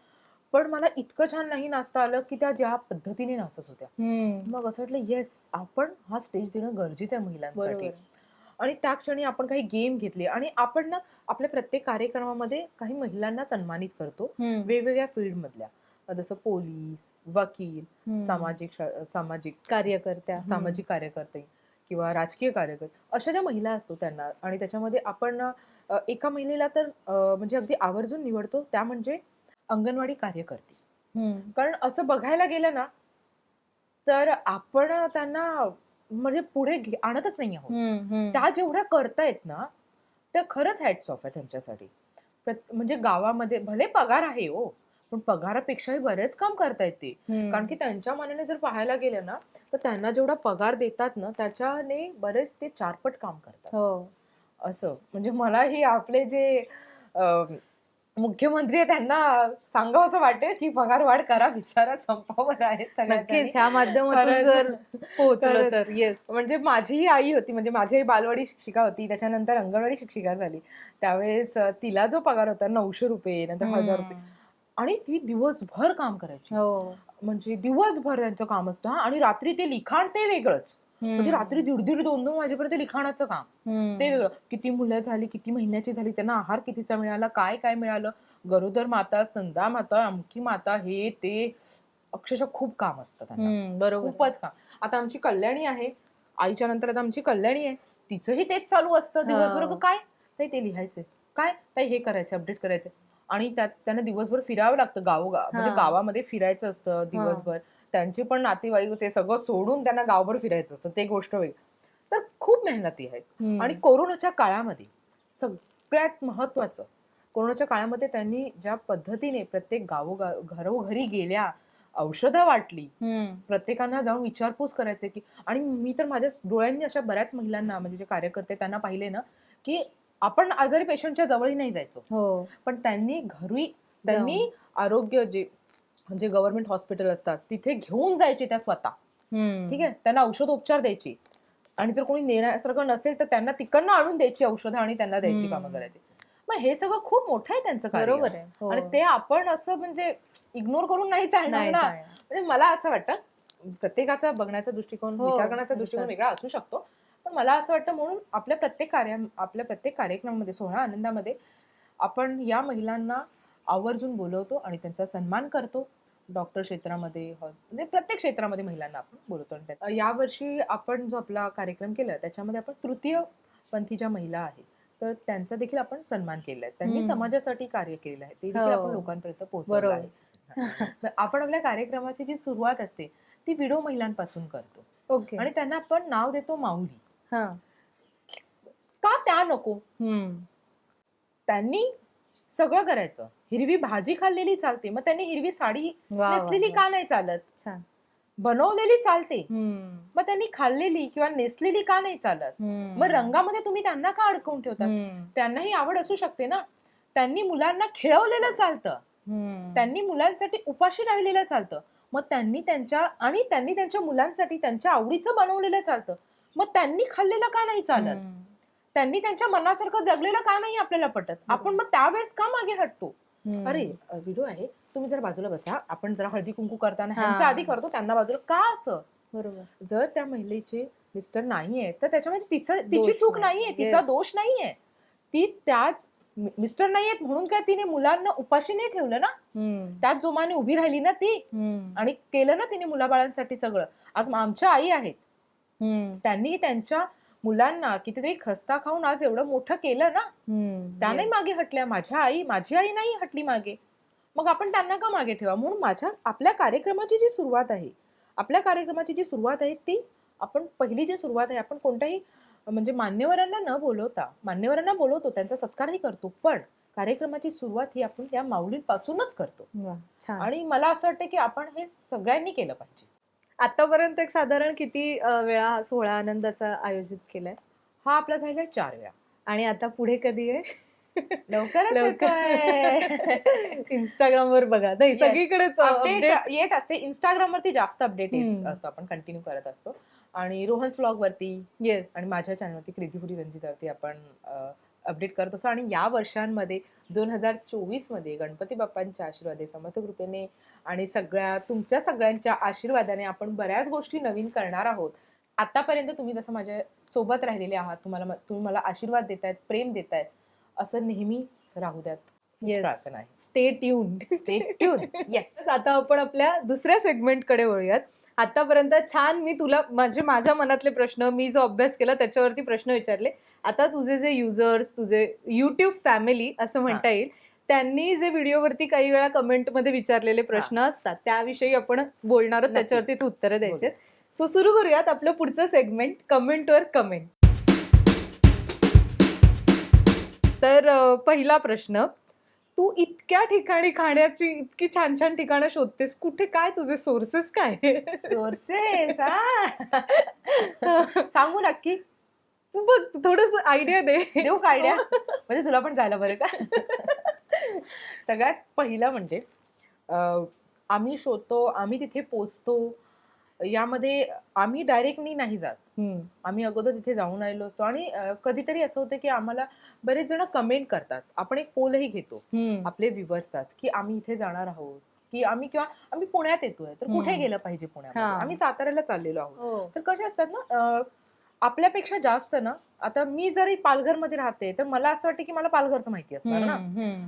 पण मला इतकं छान नाही नाचता आलं की त्या ज्या पद्धतीने नाचत होत्या. मग असं वाटलं येस, आपण हा स्टेज देणं गरजेचं आहे महिलांसाठी. आणि त्या क्षणी आपण काही गेम घेतले आणि आपण ना आपल्या प्रत्येक कार्यक्रमामध्ये काही महिलांना सन्मानित करतो, वेगवेगळ्या फील्ड मधल्या, जसं पोलीस, वकील, सामाजिक कार्यकर्ते किंवा राजकीय कार्यकर्ते, अशा ज्या महिला असतो त्यांना. आणि त्याच्यामध्ये आपण एका महिलेला तर म्हणजे अगदी आवर्जून निवडतो, त्या म्हणजे अंगणवाडी कार्यकर्ते. कारण असं बघायला गेलं ना तर आपण त्यांना म्हणजे पुढे आणतच नाही आहोत. त्या जेवढ्या करतायत ना, त्या खरंच हॅट्स ऑफ आहे त्यांच्यासाठी. म्हणजे गावामध्ये भले पगार आहे हो, पण पगारापेक्षाही बरेच काम करतायत ते. कारण की त्यांच्या मनाने जर पाहायला गेलं ना, तर त्यांना जेवढा पगार देतात ना, त्याच्याने बरेच ते 4 पट काम करतात. असं म्हणजे मलाही आपले जे मुख्यमंत्री आहे त्यांना सांगावं असं वाटेल की पगार वाढ करा, बिचारा संपावर आहे सगळ्यांनी. नक्कीच ह्या माध्यमातून जर पोहोचलं खरंच. तर येस. म्हणजे माझीही आई होती, म्हणजे माझी आई बालवाडी शिक्षिका होती, त्याच्यानंतर अंगणवाडी शिक्षिका झाली. त्यावेळेस तिला जो पगार होता ₹900 नंतर ₹1000 आणि ती दिवसभर काम करायची. हो. म्हणजे दिवसभर त्यांचं काम असतं आणि रात्री ते लिखाण ते वेगळंच. म्हणजे रात्री 1:30 2-2 वाजेपर्यंत लिखाणाचं काम ते वेगळं. किती मुलं झाली, किती महिन्याची झाली, त्यांना आहार कितीचा मिळाला, काय काय मिळालं, गरोदर माता, स्तनदा माता, अमकी माता, हे ते अक्षरशः खूप काम असतं त्यांना. बरोबर. खूपच काम. आता आमची कल्याणी आहे, आईच्या नंतर आता आमची कल्याणी आहे, तिचंही तेच चालू असतं दिवसभर. हो. काय ते लिहायचंय, काय हे करायचं, अपडेट करायचंय आणि त्यात त्यांना दिवसभर फिरावं लागतं, म्हणजे गावामध्ये फिरायचं असतं दिवसभर. त्यांचे पण नातेवाईक ते सगळं सोडून त्यांना गावभर फिरायचं असतं, ते गोष्ट वेगळी. तर खूप मेहनती आहेत. आणि कोरोनाच्या काळामध्ये सगळ्यात महत्वाचं, कोरोनाच्या काळामध्ये त्यांनी ज्या पद्धतीने प्रत्येक घरोघरी गेल्या, औषधं वाटली, प्रत्येकांना जाऊन विचारपूस करायचे की, आणि मी तर माझ्या डोळ्यांनी अशा बऱ्याच महिलांना, म्हणजे जे कार्यकर्ते त्यांना पाहिले ना, की आपण आजारी पेशंटच्या जवळही नाही जायचो, पण त्यांनी आरोग्य जे गव्हर्नमेंट हॉस्पिटल असतात तिथे घेऊन जायचे त्या स्वतः. ठीक आहे, त्यांना औषधोपचार द्यायची आणि जर कोणी नेण्यासारखं नसेल तर त्यांना तिकडनं आणून द्यायची औषधं आणि त्यांना द्यायची कामं करायची. मग हे सगळं खूप मोठं आहे त्यांचं कार्य. बरोबर आहे. आणि ते आपण असं म्हणजे इग्नोर करून नाही चालणार ना. म्हणजे मला असं वाटतं, प्रत्येकाचा बघण्याचा दृष्टिकोन, विचार करण्याचा दृष्टिकोन वेगळा असू शकतो, पण मला असं वाटतं म्हणून आपल्या प्रत्येक कार्यक्रमामध्ये, सोहळा आनंदामध्ये आपण या महिलांना आवर्जून बोलवतो आणि त्यांचा सन्मान करतो. डॉक्टर क्षेत्रामध्ये, म्हणजे प्रत्येक क्षेत्रामध्ये महिलांना आपण बोलवतो. यावर्षी आपण जो आपला कार्यक्रम केला त्याच्यामध्ये आपण तृतीय पंथी ज्या महिला आहेत तर त्यांचा देखील आपण सन्मान केलाय. त्यांनी समाजासाठी कार्य केलेलं आहे, ते देखील आपण लोकांपर्यंत पोहोचवलं आहे. तर आपण आपल्या कार्यक्रमाची जी सुरुवात असते ती विडो महिलांपासून करतो आणि त्यांना आपण नाव देतो माऊली. का त्या नको? त्यांनी सगळं करायचं. हिरवी भाजी खाल्लेली चालते, मग त्यांनी हिरवी साडी नेसलेली का नाही चालत? बनवलेली चालते, मग त्यांनी खाल्लेली किंवा नेसलेली का नाही चालत? मग रंगामध्ये तुम्ही त्यांना का अडकवून ठेवतात? त्यांनाही आवड असू शकते ना. त्यांनी मुलांना खेळवलेलं चालतं, त्यांनी मुलांसाठी उपाशी राहिलेलं चालतं, मग त्यांनी त्यांच्या मुलांसाठी त्यांच्या आवडीचं बनवलेलं चालतं, मग त्यांनी खाल्लेलं का नाही चालत? त्यांनी त्यांच्या मनासारखं जगलेलं का नाही आपल्याला पटत? आपण मग त्यावेळेस का मागे हटतो? अरे व्हिडिओ आहे, तुम्ही जर बाजूला बसा, आपण जरा हळदी कुंकू करताना ह्यांच्या आधी करतो, त्यांना बाजूला का? असं बरोबर. जर त्या महिलेचे मिस्टर नाहीये तर त्याच्यामध्ये तिची चूक नाहीये, तिचा दोष नाहीये. ती त्याच मिस्टर नाहीयेत म्हणून काय तिने मुलांना उपाशी नाही ठेवलं ना, त्याच जोमाने उभी राहिली ना ती, आणि केलं ना तिने मुलाबाळांसाठी सगळं. आज आमच्या आई आहेत, त्यांनी त्यांच्या मुलांना कितीतरी खस्ता खाऊन आज एवढं मोठं केलं ना, त्या नाही मागे हटल्या. माझी आई नाही हटली मागे, मग आपण त्यांना का मागे ठेवा? म्हणून आपल्या कार्यक्रमाची जी सुरुवात आहे ती आपण पहिली जी सुरुवात आहे, आपण कोणत्याही म्हणजे मान्यवरांना बोलवतो, त्यांचा सत्कारही करतो, पण कार्यक्रमाची सुरुवात ही आपण या माऊलींपासूनच करतो. आणि मला असं वाटतं की आपण हे सगळ्यांनी केलं पाहिजे. आतापर्यंत एक साधारण किती वेळा हा सोहळा आनंदाचा आयोजित केलाय? हा आपला झालाय 4 वेळा. आणि आता पुढे कधी आहे? लवकरच इंस्टाग्रामवर बघा, नाही सगळीकडेच अपडेट येत असते. इंस्टाग्राम वरती जास्त अपडेट येत असतो, आपण कंटिन्यू करत असतो. आणि रोहन्स ब्लॉग वरती, येस, आणि माझ्या चॅनलवरती क्रेझी फूडी रंजितावरती आपण अपडेट करत असतो. आणि या वर्षांमध्ये 2024 मध्ये गणपती बाप्पांच्या आशीर्वादे, समर्थ कृपेने आणि तुमच्या सगळ्यांच्या आशीर्वादाने आपण बऱ्याच गोष्टी नवीन करणार आहोत. आतापर्यंत तुम्ही जसं माझ्या सोबत राहिलेले आहात, तुम्ही मला आशीर्वाद देतायत, प्रेम देतायत, असं नेहमी राहू द्यात. प्रार्थना आहे. Stay tune. येस. आता आपण आपल्या दुसऱ्या सेगमेंट कडे वळूयात. आतापर्यंत छान मी तुला माझ्या मनातले प्रश्न, मी जो अभ्यास केला त्याच्यावरती प्रश्न विचारले. आता तुझे जे युजर्स, तुझे युट्यूब फॅमिली असं म्हणता येईल, त्यांनी जे व्हिडिओवरती काही वेळा कमेंटमध्ये विचारलेले प्रश्न असतात त्याविषयी आपण बोलणार आहोत, त्याच्यावरती तू उत्तरं द्यायचे. सो सुरू करूयात आपलं पुढचं सेगमेंट, कमेंटवर कमेंट. तर पहिला प्रश्न, तू इतक्या ठिकाणी खाण्याची इतकी छान छान ठिकाणं शोधतेस, कुठे काय तुझे सोर्सेस काय? सोर्सेस सांगू नक्की. तू बघ थोडस आयडिया दे. देऊ का आयडिया? म्हणजे तुला पण जायला बरं का. सगळ्यात पहिलं म्हणजे आम्ही शोधतो, आम्ही तिथे पोचतो, यामध्ये आम्ही डायरेक्टली नाही जात. आम्ही अगोदर तिथे जाऊन आलेलो असतो आणि कधीतरी असं होतं की आम्हाला बरेच जण कमेंट करतात. आपण एक पोलही घेतो आपले व्ह्युअर्सचाच की आम्ही इथे जाणार आहोत, की किंवा आम्ही पुण्यात येतोय तर कुठे गेलं पाहिजे पुण्यामध्ये, आम्ही साताऱ्याला चाललेलो आहोत. तर कसे असतात ना, आपल्यापेक्षा जास्त ना, आता मी जरी पालघरमध्ये राहते तर मला असं वाटतं की मला पालघरचं माहिती असणार ना.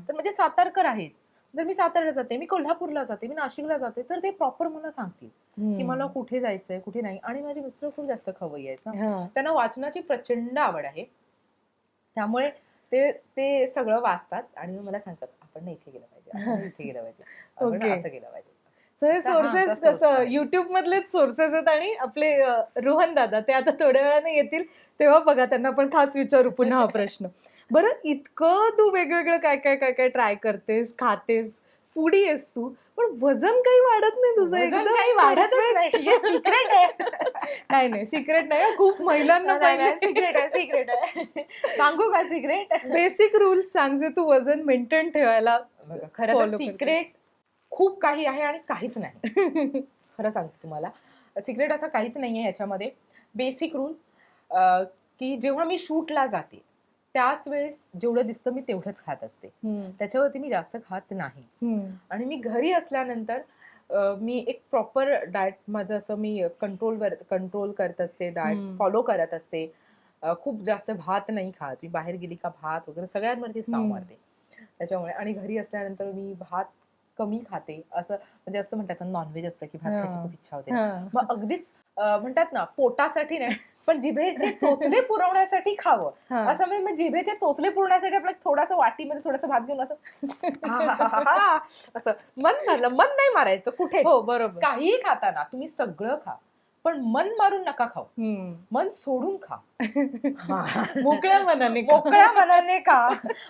तर म्हणजे सातारकर आहेत, जर मी साताऱ्याला जाते, मी कोल्हापूरला जाते, मी नाशिकला जाते, तर ते प्रॉपर मला सांगतील की मला कुठे जायचंय कुठे नाही. आणि माझे मिस्टर खूप जास्त खवय्ये आहेत ना, त्यांना वाचनाची प्रचंड आवड आहे. त्यामुळे ते ते सगळं वाचतात आणि मला सांगतात आपण ना इथे गेलं पाहिजे, आपण इथे गेलं पाहिजे, आपण असं गेलं पाहिजे. सो हे सोर्सेस युट्यूब मधलेच सोर्सेस आहेत. आणि आपले रोहन दादा ते आता थोड्या वेळाने येतील तेव्हा बघा त्यांना पण खास विचारू पुन्हा हा प्रश्न. बरं, इतकं तू वेगवेगळं काय काय काय काय ट्राय करतेस, खातेस, फूडी आहेस तू, पण वजन काही वाढत नाही तुझं? वजन काही वाढतच नाही. हे सिक्रेट आहे. नाही सिक्रेट नाही, खूप महिलांना सिक्रेट आहे, सिक्रेट आहे. सांगू का सिक्रेट? बेसिक रूल्स सांग जे तू वजन मेंटेन ठेवायला. खरं तर सिक्रेट खूप काही आहे आणि काहीच नाही. खरं सांगते तुम्हाला, सिक्रेट असं काहीच नाहीये याच्यामध्ये. बेसिक रूल की जेव्हा मी शूटला जाते त्याच वेळेस जेवढं दिसतं मी तेवढंच खात असते, त्याच्यावरती मी जास्त खात नाही. आणि मी घरी असल्यानंतर मी एक प्रॉपर डाएट माझं असं मी कंट्रोल करत असते, डाएट फॉलो करत असते. खूप जास्त भात नाही खात मी, बाहेर गेली का भात वगैरे सगळ्यांवरती साव मारते त्याच्यामुळे. आणि घरी असल्यानंतर मी भात कमी खाते. असं म्हणजे असं म्हणतात ना, नॉनव्हेज असतं की भात खायची खूप इच्छा होते, मग अगदीच म्हणतात ना पोटासाठी नाही पण जिभेचे चोचले पुरवण्यासाठी खावं. असं म्हणजे मग जिभेचे चोचले पुरवण्यासाठी आपलं थोडंसं वाटीमध्ये थोडंसं भात घेऊन असं असं मन नाही मारायचं कुठे. हो बरोबर. काहीही खाताना तुम्ही सगळं खा, पण मन मारून नका खाऊ. मन सोडून खा. मोकळ्या मनाने खा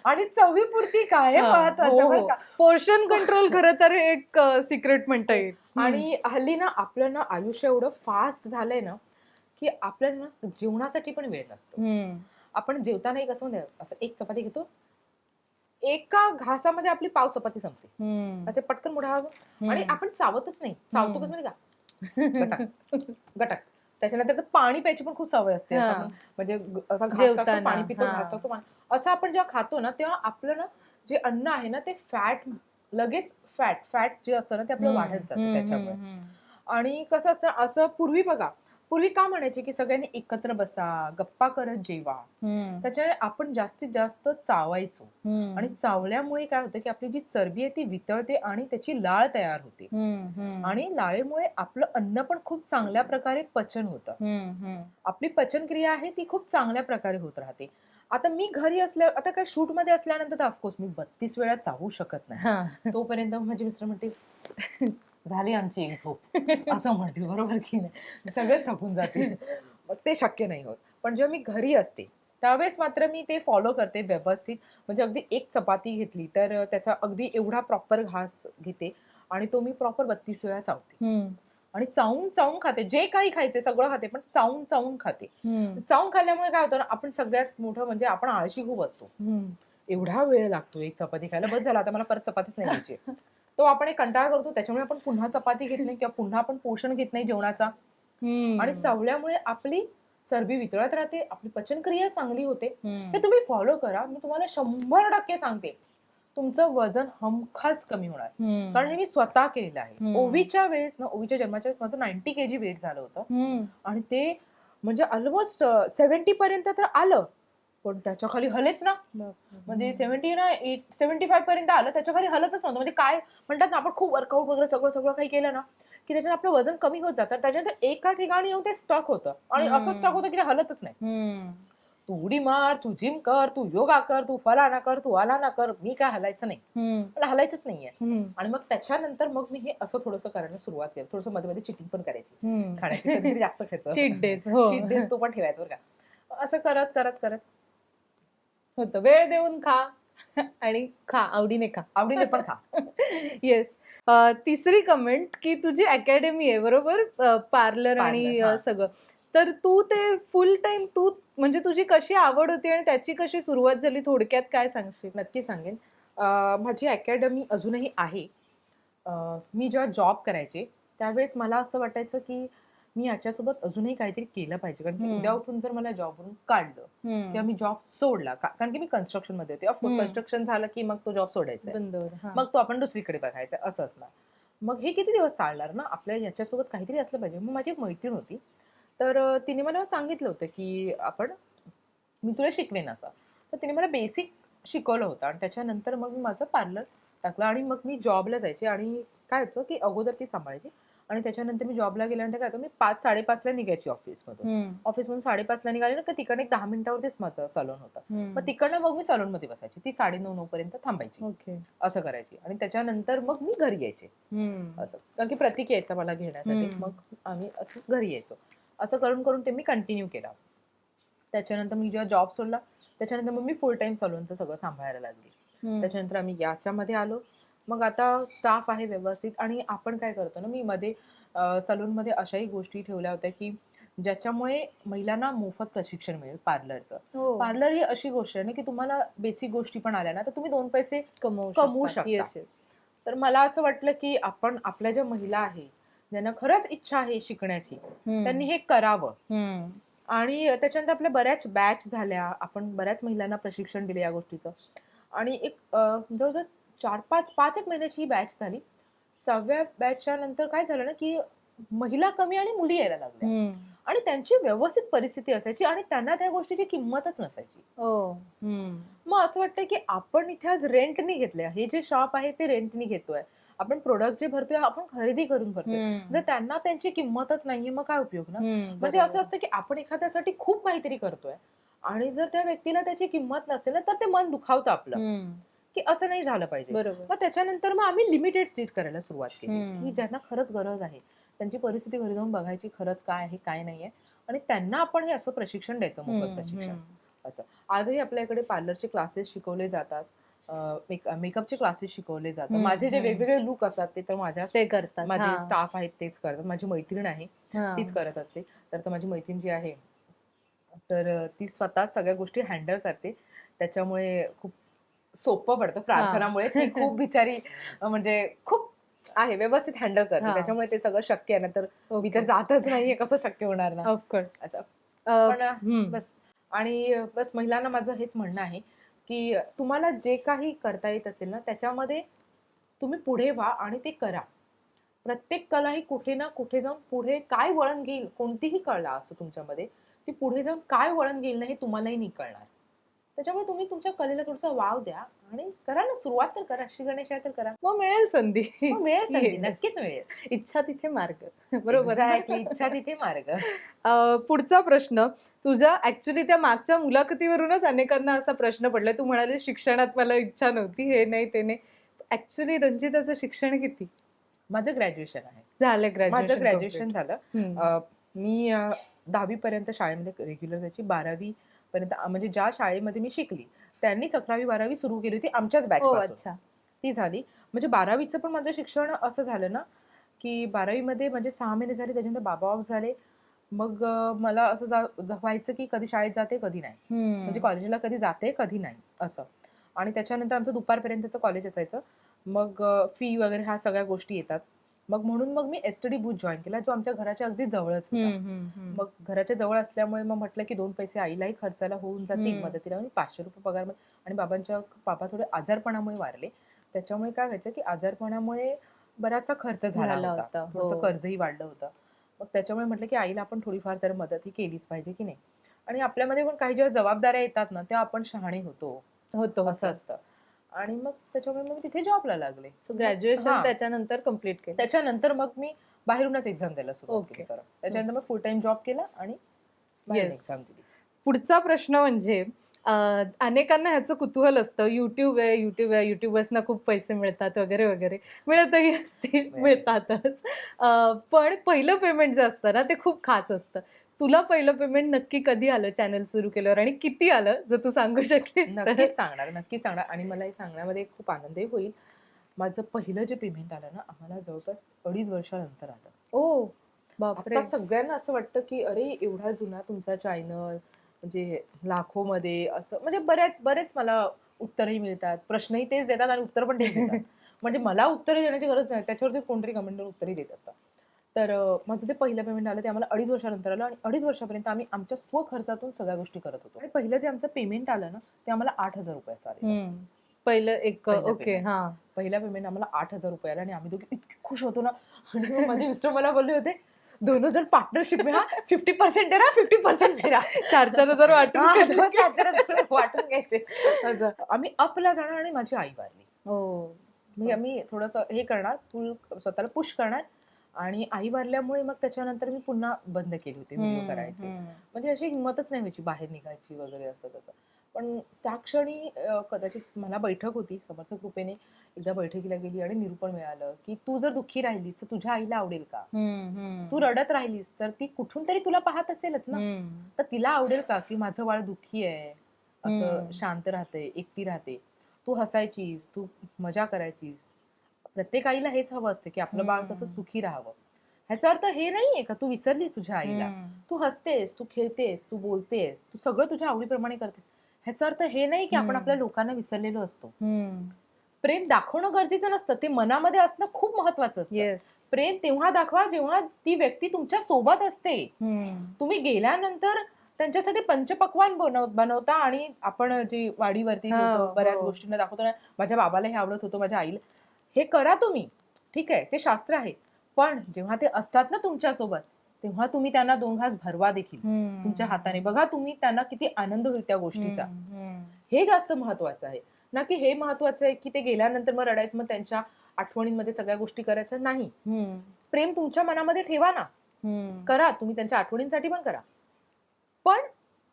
आणि चवीपुरती खा, हे महत्वाचं बरं का. पोर्शन कंट्रोल खरं तर एक सिक्रेट म्हणता येईल. आणि हल्ली ना आपलं ना आयुष्य एवढं फास्ट झालंय ना की आपल्याला ना जेवणासाठी पण वेळ नसतो. आपण जेवताना एक असं असं एक चपाती घेतो, एका घासामध्ये आपली पाव चपाती संपते, असे पटकन मुढा आणि आपण चावतच नाही. चावतो कसं नाही का, गटक गटक. त्याच्यानंतर पाणी प्यायची पण खूप सवय असते, म्हणजे असं घास टाकतो पाणी पितो, घास टाकतो पाणी. असं आपण जेव्हा खातो ना तेव्हा आपलं ना जे अन्न आहे ना ते लगेच फॅट जे असतं ना ते आपलं वाढत जातं त्याच्यामुळे. आणि कसं असतं, असं पूर्वी का म्हणायचे की सगळ्यांनी एकत्र बसा, गप्पा करत जेवा. त्याच्यामुळे आपण जास्तीत जास्त चावायचो आणि चावल्यामुळे काय होतं की आपली जी चरबी आहे ती वितळते आणि त्याची लाळ तयार होते. आणि लाळेमुळे आपलं अन्न पण खूप चांगल्या प्रकारे पचन होतं. आपली पचनक्रिया आहे ती खूप चांगल्या प्रकारे होत राहते. आता मी घरी आता काय शूट मध्ये असल्यानंतर तर ऑफकोर्स मी 32 वेळा चावू शकत नाही. तोपर्यंत माझे मिस्टर म्हणते झाली आमची एक झोप, असं म्हणतील, बरोबर की नाही, सगळेच थकून जातील. मग ते शक्य नाही होत. पण जेव्हा मी घरी असते त्यावेळेस मात्र मी ते फॉलो करते व्यवस्थित. म्हणजे अगदी एक चपाती घेतली तर त्याचा अगदी एवढा प्रॉपर घास घेते आणि तो मी प्रॉपर 32 वेळा चावते. आणि चावून खाते, जे काही खायचे सगळं खाते, पण चावून खाते. चावून खाल्ल्यामुळे काय होतं ना, आपण सगळ्यात मोठं म्हणजे आपण आळशी खूप असतो. एवढा वेळ लागतो एक चपाती खायला, बस झाला आता मला परत चपातीच नाही घ्यायची. तो आपण एक कंटाळा करतो, त्याच्यामुळे आपण पुन्हा चपाती घेत नाही किंवा पुन्हा आपण पोषण घेत नाही जेवणाचा. आणि चावल्यामुळे आपली चरबी वितळत राहते, आपली पचनक्रिया चांगली होते. हे तुम्ही फॉलो करा, मी तुम्हाला 100% सांगते तुमचं वजन हमखास कमी होणार. कारण हे मी स्वतः केलेलं आहे. ओवीच्या वेळेस ना, ओवीच्या जन्माच्या वेळेस माझं 90 kg वेट झालं होतं आणि ते म्हणजे ऑलमोस्ट 70 पर्यंत तर आलं, पण त्याच्या खाली हलेच ना. म्हणजे 70 ना 75 पर्यंत आलं, त्याच्या खाली हलतच नव्हतं. म्हणजे काय म्हणतात ना, आपण खूप वर्कआउट वगैरे सगळं काही केलं ना की त्याच्यात आपलं वजन कमी होत जातं, त्याच्यानंतर एका ठिकाणी येऊन ते स्टक होतं आणि असं स्टक होतं की ते हलतच नाही. तू उडी मार, तू जिम कर, तू योगा कर, तू फलाना कर, तू आलाना कर, मी काय हलायचं नाही, मला हलायचंच नाहीये. आणि मग त्याच्यानंतर मग मी हे असं थोडंसं करायला सुरुवात केली. थोडंसं मध्ये मध्ये चिटिंग पण करायची, खाण्याची, कधीतरी जास्त खायचं, चीट डेज तो पण ठेवायचं बरं का. असं करत करत करत होतं. वेळ देऊन खा आणि आवडीने पण खा. येस. तिसरी कमेंट की तुझी अकॅडमी आहे बरोबर, पार्लर आणि सगळं, तर तू ते फुल टाइम तू म्हणजे तुझी कशी आवड होती आणि त्याची कशी सुरुवात झाली, थोडक्यात काय सांगशील? नक्की सांगेन. माझी अकॅडमी अजूनही आहे. मी जेव्हा जॉब करायचे, त्यावेळेस मला असं वाटायचं, की मी याच्यासोबत अजूनही काहीतरी केलं पाहिजे. कारण की उद्या उठून जर मला जॉबवरून काढलं किंवा मी जॉब सोडला, कारण की मी कन्स्ट्रक्शनमध्ये होते. ऑफकोर्स कन्स्ट्रक्शन झालं, की मग तो जॉब सोडायचा आहे. बंद होईल. हां. मग तो आपण दुसरीकडे बघायचा आहे, असं असणार. मग हे किती दिवस चालणार ना? आपल्या याच्यासोबत काहीतरी असलं पाहिजे. मग माझी एक मैत्रीण होती. तर तिने मला सांगितलं होतं, की मी तुला शिकवेन असं. तर तिने मला बेसिक शिकवलं होतं आणि त्याच्यानंतर मग मी माझं पार्लर टाकलं आणि मग मी जॉबला जायचे आणि काय होतं, की अगोदर ती सांभाळायची आणि त्याच्यानंतर मी जॉबला गेल्यानंतर काय होतं, मी 5:00-5:30ला निघायची ऑफिसमधून. ऑफिसमधून 5:30ला निघाली ना, की तिकडनं एक 10 मिनिटावरतीच माझं सलून होतं. मग तिकडनं मग मी सलूनमध्ये बसायची. ती 9:30-9 पर्यंत थांबायची. ओके. असं करायची आणि त्याच्यानंतर मग मी घरी यायचे. असं. कारण की प्रतीक यायचा मला घेण्यासाठी. मग आम्ही असं घरी यायचो. असं करून ते मी कंटिन्यू केलं. त्याच्यानंतर मी जेव्हा जॉब सोडला, त्याच्यानंतर मग मी फुल टाईम सलूनचं सगळं सांभाळायला लागली. त्याच्यानंतर आम्ही याच्यामध्ये आलो. मग आता स्टाफ आहे व्यवस्थित आणि आपण काय करतो ना, मी मध्ये सलूनमध्ये अशाही गोष्टी ठेवल्या होत्या, की ज्याच्यामुळे महिलांना मोफत प्रशिक्षण मिळेल पार्लरचं. हो. पार्लर ही अशी गोष्ट आहे ना, की तुम्हाला बेसिक गोष्टी पण आल्या ना, तर तुम्ही 2 पैसे कमवू कमवू शकता. शकता. Yes, yes. तर मला असं वाटलं, की आपण आपल्या ज्या महिला आहे, ज्यांना खरंच इच्छा आहे शिकण्याची, त्यांनी हे करावं. आणि त्याच्यानंतर आपल्या बऱ्याच बॅच झाल्या. आपण बऱ्याच महिलांना प्रशिक्षण दिले या गोष्टीचं. आणि एक जवळ-जवळ 4-5 एक महिन्याची ही बॅच झाली. 6व्या बॅचच्या नंतर काय झालं ना, की महिला कमी आणि मुली यायला लागल्या. आणि त्यांची व्यवस्थित परिस्थिती असायची आणि त्यांना त्या गोष्टीची किंमतच नसायची. हो. मग असं वाटतं, की आपण इथे आज रेंटनी घेतलंय. हे जे शॉप आहे ते रेंटनी घेतोय. आपण प्रोडक्ट जे भरतोय आपण खरेदी करून भरतोय. जर त्यांना त्यांची किंमतच नाहीये मग काय उपयोग ना? म्हणजे असं असतं, की आपण एखाद्यासाठी खूप काहीतरी करतोय आणि जर त्या व्यक्तीला त्याची किंमत नसेल ना, तर ते मन दुखावतं आपलं, की असं नाही झालं पाहिजे. बरोबर. मग त्याच्यानंतर मग आम्ही लिमिटेड सीट करायला सुरुवात केली, की ज्यांना खरंच गरज आहे. त्यांची परिस्थिती घरी जाऊन बघायची खरंच काय आहे, काय नाहीये आणि त्यांना आपण हे असं प्रशिक्षण द्यायचं, मोफत प्रशिक्षण. असं. आजही आपल्याकडे पार्लरचे क्लासेस शिकवले जातात. मेकअपचे क्लासेस शिकवले जातात. माझे जे वेगवेगळे लुक असतात ते तर ते करतात. माझे स्टाफ आहेत तेच करतात. माझी मैत्रीण आहे तीच करत असते. तर माझी मैत्रीण जी आहे, तर ती स्वतःच सगळ्या गोष्टी हँडल करते. त्याच्यामुळे खूप सोपं पडतं. प्रार्थनामुळे ती खूप बिचारी म्हणजे खूप आहे व्यवस्थित हँडल करते. त्याच्यामुळे ते सगळं शक्य आहे. नाहीतर मी तर जातच नाहीये, कसं शक्य होणार ना? ऑफकोर्स. असं. पण बस आणि बस महिलांना माझं हेच म्हणणं आहे, की तुम्हाला जे काही करता येत असेल ना, त्याच्यामध्ये तुम्ही पुढे व्हा आणि ते करा. प्रत्येक कला ही कुठे ना कुठे जाऊन पुढे काय वळण घेईल, कोणतीही कला असो तुमच्यामध्ये, ती पुढे जाऊन काय वळण घेईल ना, हे तुम्हालाही नाही कळणार. त्याच्यामुळे तुम्ही तुमच्या कलेला थोडासा वाव द्या आणि करा ना, सुरुवात तर करा. श्री गणेश आहे तर करा. मग मिळेल संधी. मग मिळेल संधी, Yes. नक्कीच मिळेल. इच्छा तिथे मार्ग. बरोबर. एक्झॅक्टली. इच्छा तिथे मार्ग. पुढचा प्रश्न तुझ्या ऍक्च्युली त्या मागच्या मुलाखतीवरूनच अनेकांना असा प्रश्न पडलाय. तू म्हणाले शिक्षणात मला इच्छा नव्हती, हे नाही ते नाही. ऍक्च्युली रंजिताचं शिक्षण किती माझं ग्रॅज्युएशन आहे. झालं? माझं ग्रॅज्युएशन ग्रॅज्युएशन झालं. मी 10वी पर्यंत शाळेमध्ये रेग्युलर जायची. 12वी पर्यंत म्हणजे ज्या शाळेमध्ये मी शिकली, त्यांनीच 11वी-12वी सुरू केली होती आमच्याच हो. बॅचपासून. अच्छा. ती झाली. म्हणजे 12वीचं पण माझं शिक्षण असं झालं ना, की 12वीमध्ये म्हणजे 6 महिने झाले. त्याच्यानंतर बाबा ऑफ झाले. मग मला असं व्हायचं, की कधी शाळेत जाते, कधी नाही. म्हणजे कॉलेजला कधी जाते, कधी नाही असं. आणि त्याच्यानंतर आमचं दुपारपर्यंतचं कॉलेज असायचं. मग फी वगैरे ह्या सगळ्या गोष्टी येतात. मग मी एसटीडी बूथ जॉईन केला, जो आमच्या घराच्या अगदी जवळच होता. मग घराच्या जवळ असल्यामुळे मग म्हटलं, की 2 पैसे आईलाही खर्चाला होऊन जातील मदतीला. आणि ₹500 पगार आणि बाबा थोडे आजारपणामुळे वारले. त्याच्यामुळे काय व्हायचं, की आजारपणामुळे बराचसा खर्च झाला होता. थोडंसं कर्जही वाढलं होतं. मग त्याच्यामुळे म्हटलं, की आईला आपण थोडीफार तर मदत ही केलीच पाहिजे, की नाही? आणि आपल्यामध्ये पण काही जेव्हा जबाबदाऱ्या येतात ना, तेव्हा आपण शहाणे होतो. असं असतं. आणि मग त्याच्यामुळे मग मी तिथे जॉबला लागले. ग्रॅज्युएशन त्याच्यानंतर कम्प्लीट केलं. त्याच्यानंतर मग मी बाहेरूनच एक्झाम द्यायला सुरुवात केली सरळ. त्याच्यानंतर मग फुल टाइम जॉब केला आणि बाहेरून एक्झाम दिली. पुढचा प्रश्न म्हणजे अनेकांना ह्याचं कुतूहल असतं. युट्यूबर्सना खूप पैसे मिळतात वगैरे वगैरे. मिळतही असतील, मिळतातच. पण पहिलं पेमेंट जे असतं ना, ते खूप खास असतं. तुला पहिलं पेमेंट नक्की कधी आलं चॅनल सुरू केल्यावर आणि किती आलं, जर तू सांगू शकलीस तर? नक्कीच सांगणार आणि मला हे सांगण्यामध्ये खूप आनंदही होईल. माझं पहिलं जे पेमेंट आलं ना, आम्हाला जवळपास 2.5 वर्षानंतर आलं. ओ. बापरे. आता सगळ्यांना असं वाटतं की अरे एवढा जुना तुमचा चॅनल, म्हणजे लाखोमध्ये असं, म्हणजे बरेच मला उत्तरही मिळतात, प्रश्नही तेच देतात आणि उत्तर पण तेच देतात. म्हणजे मला उत्तरे देण्याची गरज नाही, त्याच्यावरतीच कोणतरी कमेंटवर उत्तरही देत असतात. तर माझं ते पहिलं पेमेंट आलं ते आम्हाला 2.5 वर्षानंतर आलं आणि 2.5 वर्षापर्यंत आम्ही आमच्या स्वखर्चातून सगळ्या गोष्टी करत होतो. आणि पहिलं जे आमचं पेमेंट आलं ना, ते आम्हाला ₹8,000 आलेलं. पहिलं एक पहिलं ओके. पेमेंट. हा. पहिला पेमेंट आम्हाला ₹8,000 आला आणि आम्ही दोघे इतके खुश होतो ना. आणि मग माझे मिस्टर मला बोलले होते, "दोनों जण पार्टनरशिप में, 50% मेरा, 50% मेरा." 4,000 वाटून हां, घेतलं. 4,000 वाटून घ्यायचे. असं. आम्ही अपला जाणार आणि माझी आई वारली. हो. म्हणजे आम्ही थोडंसं हे करणार, स्वतःला पुश करणार आणि आई वारल्यामुळे मग त्याच्यानंतर मी पुन्हा बंद केले होते व्हिडिओ करायचे. म्हणजे अशी हिंमतच नाही व्हायची बाहेर निघायची वगैरे असं तसं. पण त्या क्षणी कदाचित मला बैठक होती, समर्थ कृपेने एकदा बैठकीला गेली आणि निरूपण मिळालं, की "तू जर दुःखी राहिलीस तर तुझ्या आईला आवडेल का? तू रडत राहिलीस तर ती कुठून तरी तुला पाहत असेलच ना. तर तिला आवडेल का की माझं बाळ दुःखी आहे, असं शांत राहते, एकटी राहते. तू हसायचीस, तू मजा करायचीस. प्रत्येक आईला हेच हवं असतं की आपलं बाळ कसं सुखी राहावं. ह्याचा अर्थ हे नाहीये का तू विसरलीस तुझ्या आईला. तू हसतेस, तू खेळतेस, तू बोलतेस, तू सगळं तुझ्या आवडीप्रमाणे करतेस. ह्याचा अर्थ हे नाही की आपण आपल्या लोकांना विसरलेलो असतो. प्रेम दाखवणं गरजेचं नसतं, ते मनामध्ये असणं खूप महत्वाचं असतं. येस. प्रेम तेव्हा दाखवा जेव्हा ती व्यक्ती तुमच्या सोबत असते. तुम्ही गेल्यानंतर त्यांच्यासाठी पंचपक्वान्न बनवता आणि आपण जी वाडीवरती ठेवतो, बऱ्याच गोष्टींना दाखवतो ना, माझ्या बाबाला हे आवडत होतं, माझ्या आईला. हे करा तुम्ही, ठीक आहे, ते शास्त्र आहे. पण जेव्हा ते असतात ना तुमच्यासोबत, तेव्हा तुम्ही त्यांना 2 घास भरवा देखील तुमच्या हाताने. बघा तुम्ही त्यांना किती आनंद होईल त्या गोष्टीचा. हे जास्त महत्वाचं आहे ना, की हे महत्वाचं आहे की ते गेल्यानंतर मग रडायचं, मग त्यांच्या आठवणींमध्ये सगळ्या गोष्टी करायच्या नाही. प्रेम तुमच्या मनामध्ये ठेवा ना, करा तुम्ही त्यांच्या आठवणींसाठी पण करा. पण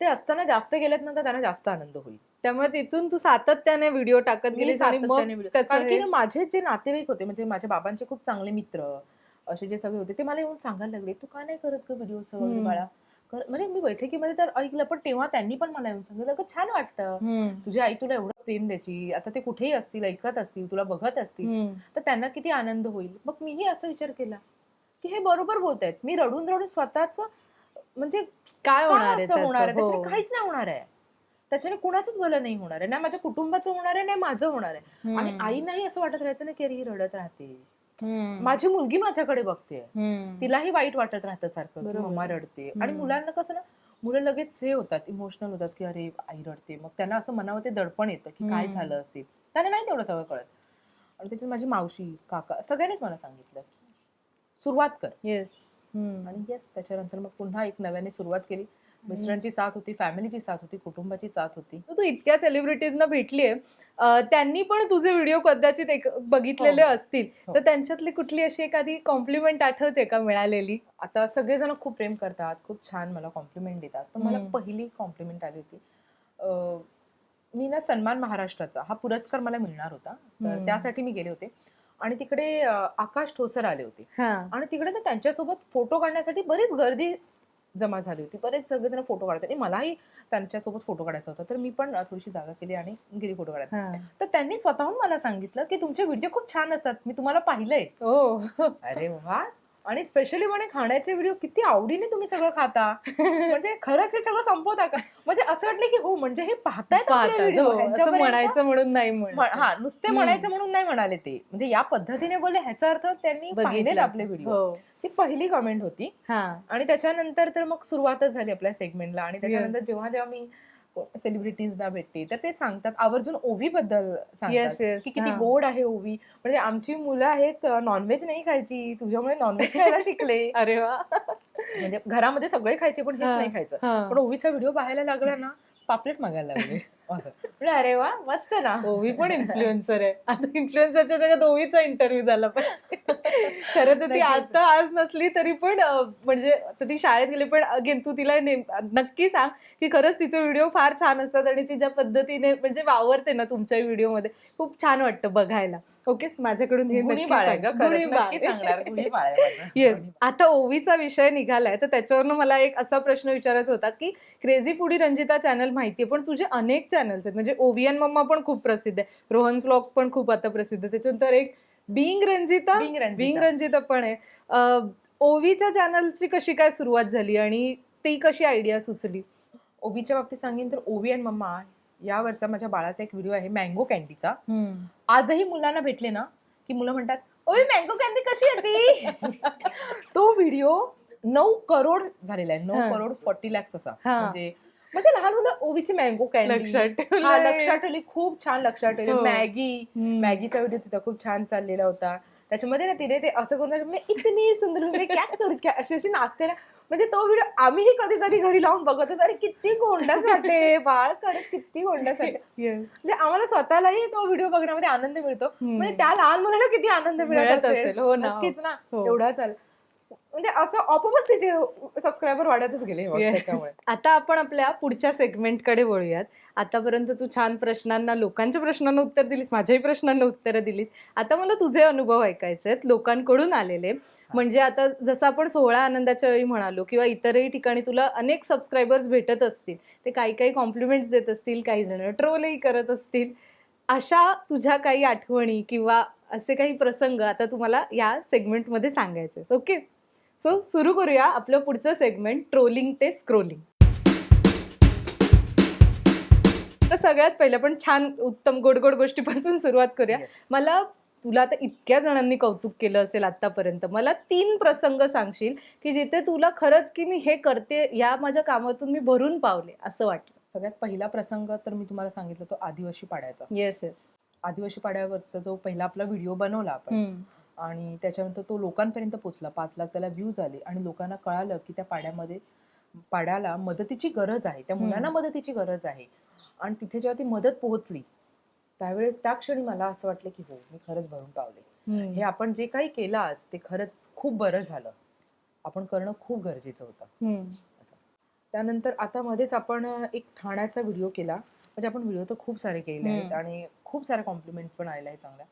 ते असताना जास्त गेलेत ना तर त्यांना जास्त आनंद होईल. त्यामुळे तिथून तू सातत्याने व्हिडिओ टाकत गेलीस आणि मग कारण की माझे जे नातेवाईक होते, म्हणजे माझ्या बाबांचे खूप चांगले मित्र असे जे सगळे होते, ते मला येऊन सांगायला लागले, "तू का नाही करत ग व्हिडिओचं वगैरे बाळा?" म्हणजे मी बैठकीमध्ये तर ऐकलं, पण तेव्हा त्यांनी पण मला येऊन सांगितलं, "अगं छान वाटतं, तुझी आई तुला एवढं प्रेम द्यायची, आता ते कुठेही असतील, ऐकत असतील, तुला बघत असतील, तर त्यांना किती आनंद होईल." मग मीही असं विचार केला की हे बरोबर बोलतायत. मी रडून रडून स्वतःच, म्हणजे काय होणार असं होणार आहे, त्याच्याने हो. काहीच नाही होणार आहे. त्याच्याने कुणाचंच भलं नाही होणार आहे, ना माझ्या कुटुंबाचं होणार आहे, नाही माझं होणार आहे. आणि आईनाही असं वाटत राहायचं ना की अरे ही रडत राहते, माझी मुलगी माझ्याकडे बघते, तिलाही वाईट वाटत राहतं सारखं की मम्मा रडते. आणि मुलांना कसं ना, मुलं लगेच हे होतात, इमोशनल होतात की अरे आई रडते, मग त्यांना असं मनावर ते दडपण येतं की काय झालं असेल. त्यांना नाही तेवढं सगळं कळत. आणि त्याच्यात माझी मावशी, काका सगळ्यांनीच मला सांगितलं सुरुवात कर. येस. आणि येस, त्याच्यानंतर मग पुन्हा एक नव्याने सुरुवात केली. मिस्टरांची साथ होती, फॅमिलीची साथ होती, कुटुंबाची साथ होती. तू इतक्या सेलिब्रिटीजना भेटलीये, त्यांनी पण तुझे व्हिडिओ कदाचित बघितलेले असतील, तर त्यांच्यातली कुठली अशी एखादी कॉम्प्लिमेंट आठवते का मिळालेली? आता सगळेजण खूप प्रेम करतात, खूप छान मला कॉम्प्लिमेंट देतात. पण मला पहिली कॉम्प्लिमेंट आली होती, मी ना सन्मान महाराष्ट्राचा हा पुरस्कार मला मिळणार होता, तर त्यासाठी मी गेले होते. आणि तिकडे आकाश ठोसर आले होते आणि तिकडे ना त्यांच्यासोबत फोटो काढण्यासाठी बरीच गर्दी जमा झाली होती. बरेच सगळेजण फोटो काढत होते. मलाही त्यांच्यासोबत फोटो काढायचा होता, तर मी पण थोडीशी जागा केली आणि गेली फोटो काढायला. तर त्यांनी स्वतःहून मला सांगितलं की तुमचे व्हिडिओ खूप छान असतात, मी तुम्हाला पाहिलंय. अरे वा. आणि स्पेशली म्हणे खाण्याचे व्हिडिओ किती आवडीने तुम्ही सगळं खाता, म्हणजे खरंच हे सगळं संपवता का? म्हणजे असं वाटलं की हो, म्हणजे हे पाहतायत आपले व्हिडिओ, म्हणायचं म्हणून नाही हा नुसते म्हणायचं म्हणून नाही म्हणाले ते, म्हणजे या पद्धतीने बोलले ह्याचा अर्थ त्यांनी पाहिलेत आपले व्हिडिओ. ती पहिली कमेंट होती. आणि त्याच्यानंतर तर मग सुरुवातच झाली आपल्या सेगमेंटला. आणि त्याच्यानंतर जेव्हा जेव्हा मी सेलिब्रिटीजना भेटते तर ते सांगतात, आवर्जून ओवी बद्दल सांगतात की किती गोड आहे ओवी, म्हणजे आमची मुलं आहेत नॉनव्हेज नाही खायची, तुझ्यामुळे नॉनव्हेज खायला शिकले. अरे वा. म्हणजे घरामध्ये सगळे खायचे पण हेच नाही खायचं, पण ओवीचा व्हिडिओ पाहायला लागला ना, पापलेट मागायला लागले. असं म्हणजे अरे वा, मस्त ना. ओवी पण इन्फ्लुएन्सर आहे. आता इन्फ्लुएन्सरच्या जगात ओवीचा इंटरव्ह्यू झाला पाहिजे. खरं तर ती आता आज नसली तरी पण, म्हणजे ती शाळेत गेली, पण अगेन तू तिला नक्की सांग की खरंच तिचे व्हिडिओ फार छान असतात आणि ती ज्या पद्धतीने म्हणजे वावरते ना तुमच्या व्हिडिओमध्ये, खूप छान वाटतं बघायला. ओके, माझ्याकडून हे येस. आता ओवीचा विषय निघालाय, तर त्याच्यावरनं मला एक असा प्रश्न विचारायचा होता की क्रेझी फूडी रंजिता चॅनल माहितीये, पण तुझे अनेक चॅनल्स आहेत, म्हणजे ओवियन मम्मा पण खूप प्रसिद्ध आहे, रोहन व्लॉग पण खूप आता प्रसिद्ध आहे, त्याच्यानंतर एक बिंग रंजिता पण आहे. ओवीच्या चॅनलची कशी काय सुरुवात झाली आणि ती कशी आयडिया सुचली? ओवीच्या बाबतीत सांगेन तर ओवी अँड मम्मा यावरचा माझ्या बाळाचा एक व्हिडिओ आहे मँगो कॅन्डीचा. आजही मुलांना भेटले ना की मुलं म्हणतात ओवी मँगो कॅन्डी कशी येते. तो व्हिडिओ 9 करोड झालेला आहे. 9 करोड 40 lakhs असा. म्हणजे लहान मुलं ओवीची मँगो कॅन्डी लक्षात ठेवली. खूप छान लक्षात ठेवली. मॅगीचा व्हिडिओ तिथं खूप छान चाललेला होता. त्याच्यामध्ये ना तिने ते असं करून इतनी सुंदर क्या करू क्या अशी नाचते ना. म्हणजे तो व्हिडिओ आम्हीही कधी कधी घरी लावून बघत असतो. अरे किती गोंडस वाटते बाळ करत किती गोंडस वाटते. म्हणजे आम्हाला स्वतःलाही तो व्हिडिओ बघण्यामध्ये आनंद मिळतो. म्हणजे त्या लहान मुलाला किती आनंद मिळत असेल. हो नक्कीच ना. एवढा चाल म्हणजे असं आपोआपच तिचे सबस्क्रायबर वाढतच गेले त्याच्यामुळे. आता आपण आपल्या पुढच्या सेगमेंटकडे वळूयात. आतापर्यंत तू छान प्रश्नांना लोकांच्या प्रश्नांना उत्तर दिलीस, माझ्याही प्रश्नांना उत्तरं दिलीस. आता मला तुझे अनुभव ऐकायचे आहेत लोकांकडून आलेले. म्हणजे आता जसं आपण 16 आनंदाच्या वेळी म्हणालो किंवा इतरही ठिकाणी तुला अनेक सबस्क्रायबर्स भेटत असतील. ते काही काही कॉम्प्लिमेंट्स देत असतील, काही जण ट्रोलही करत असतील. अशा तुझ्या काही आठवणी किंवा असे काही प्रसंग आता तुम्हाला या सेगमेंटमध्ये सांगायचे. ओके, सो सुरू करूया आपलं पुढचं सेगमेंट ट्रोलिंग ते स्क्रोलिंग. तर सगळ्यात पहिलं पण छान उत्तम गोड गोड गोष्टीपासून सुरुवात करूया. मला तुला आता इतक्या जणांनी कौतुक केलं असेल आतापर्यंत, मला 3 प्रसंग सांगशील की जिथे तुला खरंच की मी हे करते या माझ्या कामातून मी भरून पावले असं वाटलं? सगळ्यात पहिला प्रसंग तर मी तुम्हाला सांगितलं तो आदिवासी पाड्याचा. येस. आदिवासी पाड्यावरचा जो पहिला आपला व्हिडिओ बनवला आपण आणि त्याच्यानंतर तो लोकांपर्यंत पोहोचला. 5 लाख त्याला व्ह्यूज आले आणि लोकांना कळालं की त्या पाड्याला मदतीची गरज आहे, त्या मुलांना मदतीची गरज आहे. आणि तिथे जेव्हा ती मदत पोहोचली त्यावेळेस त्या क्षणी मला असं वाटलं की हो मी खरंच भरून पावले. हे आपण जे काही केलं आज ते खरंच खूप बरं झालं. आपण करणं खूप गरजेचं होतं. त्यानंतर आता मध्येच आपण एक ठाण्याचा व्हिडिओ केला. म्हणजे आपण व्हिडिओ तर खूप सारे केले आहेत आणि खूप सारे कॉम्प्लिमेंट पण आलेले आहेत चांगल्या.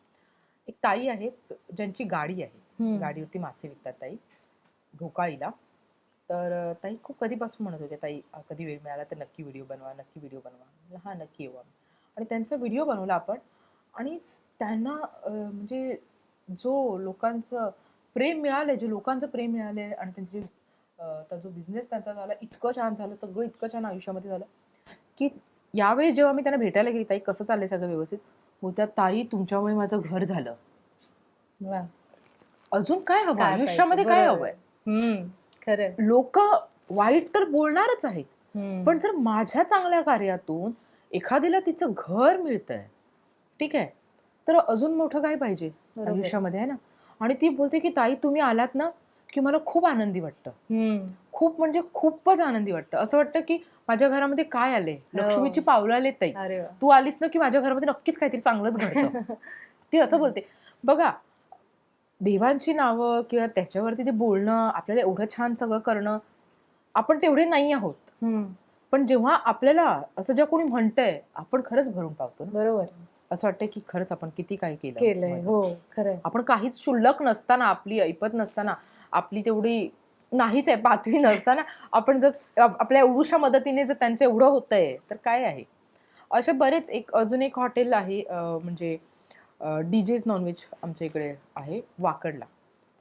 एक ताई आहेत ज्यांची गाडी आहे, गाडीवरती मासे विकतात ताई ढोकाळीला. तर ताई खूप कधीपासून म्हणत होत्या ताई कधी वेळ मिळाला तर नक्की व्हिडिओ बनवा, नक्की व्हिडिओ बनवा. हा नक्की येऊ आम्ही. आणि त्यांचा व्हिडिओ बनवला आपण आणि त्यांना म्हणजे जो लोकांचं प्रेम मिळालंय, जे लोकांचं प्रेम मिळालंय आणि त्यांचे जो बिझनेस त्यांचा झाला इतकं छान झालं, सगळं इतकं छान आयुष्यामध्ये झालं की यावेळी जेव्हा मी त्यांना भेटायला गेली ताई कसं चाललंय सगळं व्यवस्थित, होत्या ताई तुमच्यामुळे माझं घर झालं. अजून काय हवं आयुष्यामध्ये, काय हवंय? खरं, लोक वाईट तर बोलणारच आहेत, पण जर माझ्या चांगल्या कार्यातून एखाद्याला तिचं घर मिळतंय, ठीक आहे, तर अजून मोठं काय पाहिजे आयुष्यामध्ये, आहे ना. आणि ती बोलते की ताई तुम्ही आलात ना की मला खूप आनंदी वाटतं, खूप म्हणजे खूपच आनंदी वाटतं. असं वाटतं की माझ्या घरामध्ये काय आले, लक्ष्मीची पावलं आले ताई, तू आलीस ना की माझ्या घरामध्ये नक्कीच काहीतरी चांगलंच घडतं. ती असं बोलते. बघा, देवांची नावं किंवा त्याच्यावरती ते बोलणं, आपल्याला एवढं छान सगळं करणं, आपण तेवढे नाही आहोत. पण जेव्हा आपल्याला असं जेव्हा कोणी म्हणतंय आपण खरंच भरून पावतो. बरोबर, असं वाटतं की खरंच आपण किती काय केलंय. हो खरं. आपण काहीच क्षुल्लक नसताना, आपली ऐपत नसताना, आपली तेवढी नाहीच आहे पातळी नसताना, आपण जर आपल्या एवढ्याशा मदतीने जर त्यांचं एवढं होतंय तर काय आहे. असे बरेच अजून एक हॉटेल आहे म्हणजे डीजेज नॉनव्हेज आमच्या इकडे आहे वाकडला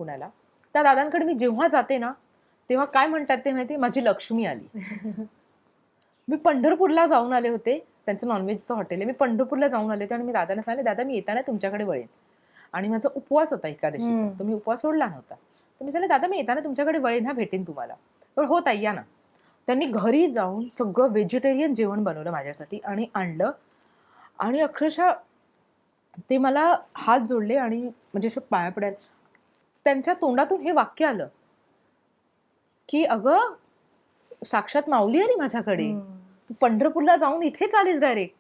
पुण्याला. त्या दादांकडे मी जेव्हा जाते ना तेव्हा काय म्हणतात ते माहिती, माझी लक्ष्मी आली. मी पंढरपूरला जाऊन आले होते, त्यांचं नॉनव्हेजचं हॉटेल आहे. मी पंढरपूरला जाऊन आले होते आणि मी दादांना सांगितले दादा मी येताना तुमच्याकडे वळेन. आणि माझा उपवास होता एकादशीचा, तर मी उपवास सोडला नव्हता. तर मी सांगितलं दादा मी येताना तुमच्याकडे वळेन, हा भेटेन तुम्हाला. तर हो ताई या ना. त्यांनी घरी जाऊन सगळं व्हेजिटेरियन जेवण बनवलं माझ्यासाठी आणि आणलं. आणि अक्षरशः ते मला हात जोडले आणि म्हणजे असं पाया पडायला. त्यांच्या तोंडातून हे वाक्य आलं की अगं साक्षात माऊली आली माझ्याकडे, तू पंढरपूरला जाऊन इथेच आलीस डायरेक्ट,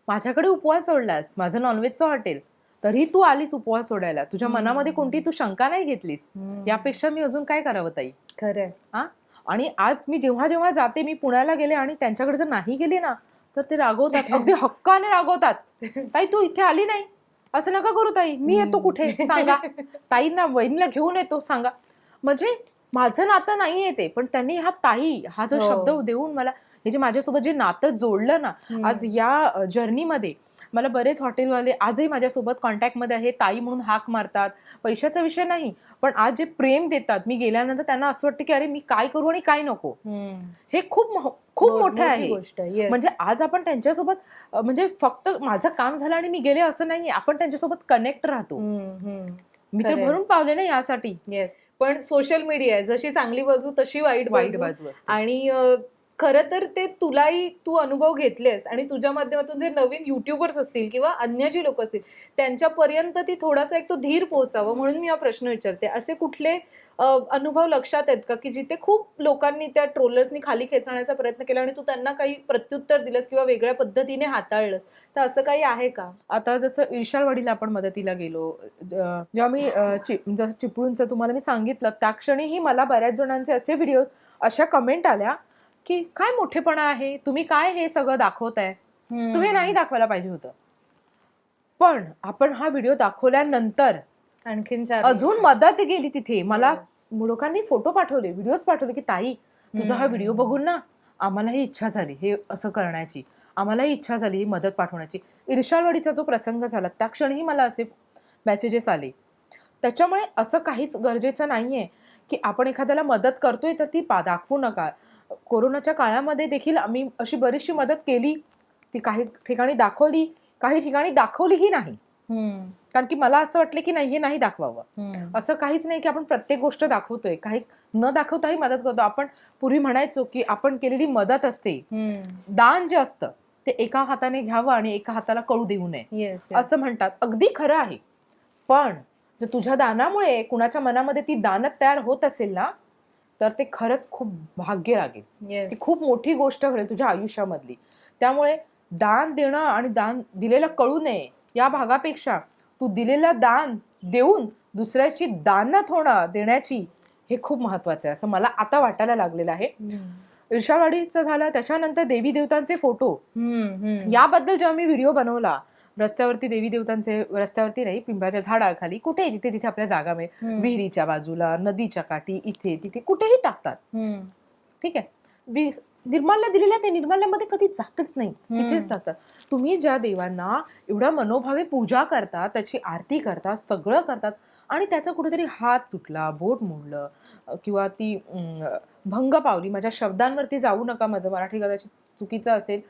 माझ्याकडे उपवास सोडलास, माझं नॉनव्हेजचं हॉटेल, तरी तू आलीस उपवास सोडायला, तुझ्या मनामध्ये कोणती तू शंका नाही घेतलीस, यापेक्षा मी अजून काय करावं ताई. खरं. हा, आणि आज मी जेव्हा जेव्हा जाते, मी पुण्याला गेले आणि त्यांच्याकडे जर नाही गेली ना तर ते रागवतात, अगदी हक्काने रागवतात, ताई तू इथे आली नाही, असं नका करू ताई, मी येतो कुठे सांगा, ताईंना वहिनीला घेऊन येतो सांगा. म्हणजे माझं नातं नाही येते, पण त्यांनी हा ताई हा जो शब्द देऊन मला हे जे माझ्यासोबत जे नातं जोडलं ना आज या जर्नीमध्ये, मला बरेच हॉटेलवाले आजही माझ्यासोबत कॉन्टॅक्टमध्ये आहे, ताई म्हणून हाक मारतात. पैशाचा विषय नाही, पण आज जे प्रेम देतात, मी गेल्यानंतर त्यांना असं वाटतं की अरे मी काय करू आणि काय नको. हे खूप मोठं आहे. गोष्ट. Yes. म्हणजे आज आपण त्यांच्यासोबत म्हणजे फक्त माझं काम झालं आणि मी गेले असं नाहीये, आपण त्यांच्यासोबत कनेक्ट राहतो. मी तर खरंय. भरून पावले ना यासाठी. येस, पण सोशल मीडिया आहे, जशी चांगली बाजू तशी वाईट बाजू. बाजू असते. आणि खरं तर ते तुलाही तू अनुभव घेतलेस आणि तुझ्या माध्यमातून जे नवीन युट्यूबर्स असतील किंवा अन्य जी लोक असतील त्यांच्यापर्यंत ती थोडासा एक तो धीर पोहोचावं म्हणून मी हा प्रश्न विचारते. असे कुठले अनुभव लक्षात आहेत का की जिथे खूप लोकांनी त्या ट्रोलर्सनी खाली खेचण्याचा प्रयत्न केला आणि तू त्यांना काही प्रत्युत्तर दिलंस किंवा वेगळ्या पद्धतीने हाताळलंस, तर असं काही आहे का? आता जसं इर्शालवाडीला आपण मदतीला गेलो, जेव्हा मी जसं चिपळूणचं तुम्हाला मी सांगितलं, त्या क्षणीही मला बऱ्याच जणांचे असे व्हिडिओ, अशा कमेंट आल्या की काय मोठेपणा आहे, तुम्ही काय हे सगळं दाखवताय, तुम्ही नाही दाखवायला पाहिजे होतं. पण आपण हा व्हिडिओ दाखवल्यानंतर आणखीन चार अजून मदत गेली तिथे. मला लोकांनी फोटो पाठवले, व्हिडिओज पाठवले की ताई तुझा हा व्हिडिओ बघून ना आम्हालाही इच्छा झाली हे असं करण्याची, आम्हालाही इच्छा झाली ही मदत पाठवण्याची. इर्शालवाडीचा जो प्रसंग झाला त्या क्षणीही मला असे मेसेजेस आले. त्याच्यामुळे असं काहीच गरजेचं नाहीये की आपण एखाद्याला मदत करतोय तर ती दाखवू नका. कोरोनाच्या काळामध्ये देखील आम्ही अशी बरीचशी मदत केली, ती काही ठिकाणी दाखवली, काही ठिकाणी दाखवलीही नाही. कारण की मला असं वाटलं की नाही, हे नाही दाखवावं. असं काहीच नाही की आपण प्रत्येक गोष्ट दाखवतोय, काही न दाखवताही मदत करतो. आपण पूर्वी म्हणायचो की आपण केलेली मदत असते, दान जे असतं ते एका हाताने घ्यावं आणि एका हाताला कळू देऊ नये असं म्हणतात. अगदी खरं आहे. पण जर तुझ्या दानामुळे कुणाच्या मनामध्ये ती दानत तयार होत असेल ना, तर ते खरंच खूप भाग्य लागेल. ती खूप मोठी गोष्ट घडेल तुझ्या आयुष्यामधली. त्यामुळे दान देणं आणि दान दिलेलं कळू नये या भागापेक्षा तू दिलेलं दान देऊन दुसऱ्याची दानत होणं देण्याची, हे खूप महत्वाचं आहे असं मला आता वाटायला लागलेलं आहे. इर्शालवाडीचं झालं, त्याच्यानंतर देवी देवतांचे फोटो, याबद्दल जेव्हा मी व्हिडिओ बनवला, रस्त्यावरती देवी देवतांचे, रस्त्यावरती नाही, पिंपळाच्या झाडाखाली, कुठे जिथे जिथे आपल्या जागा मिळेल, विहिरीच्या बाजूला, नदीच्या काठी, इथे तिथे कुठेही टाकतात. ठीक आहे, निर्माल्य दिलेल्या ते निर्माल्यामध्ये कधी जातच नाही, तिथेच टाकतात. तुम्ही ज्या देवांना एवढ्या मनोभावे पूजा करता, त्याची आरती करता, सगळं करतात आणि त्याचा कुठेतरी हात तुटला, बोट मोडलं किंवा ती भंग पावली, माझ्या शब्दांवरती जाऊ नका, माझं मराठी कदाचित चुकीचं असेल,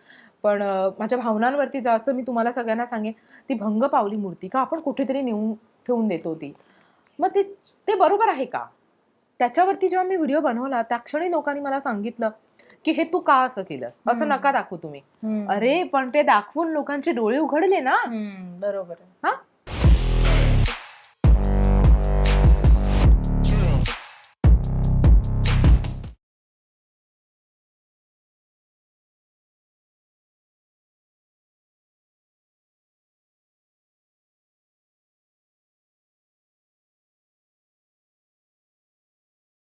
पण माझ्या भावनांवरती जा असं मी तुम्हाला सगळ्यांना सांगेन. ती भंग पावली मूर्ती का आपण कुठेतरी नेऊन ठेवून देतो ती, मग ते बरोबर आहे का? त्याच्यावरती जेव्हा मी व्हिडिओ बनवला त्या क्षणी लोकांनी मला सांगितलं की हे तू का असं केलंस, असं नका दाखवू तुम्ही. अरे पण ते दाखवून लोकांचे डोळे उघडले ना. बरोबर. हा,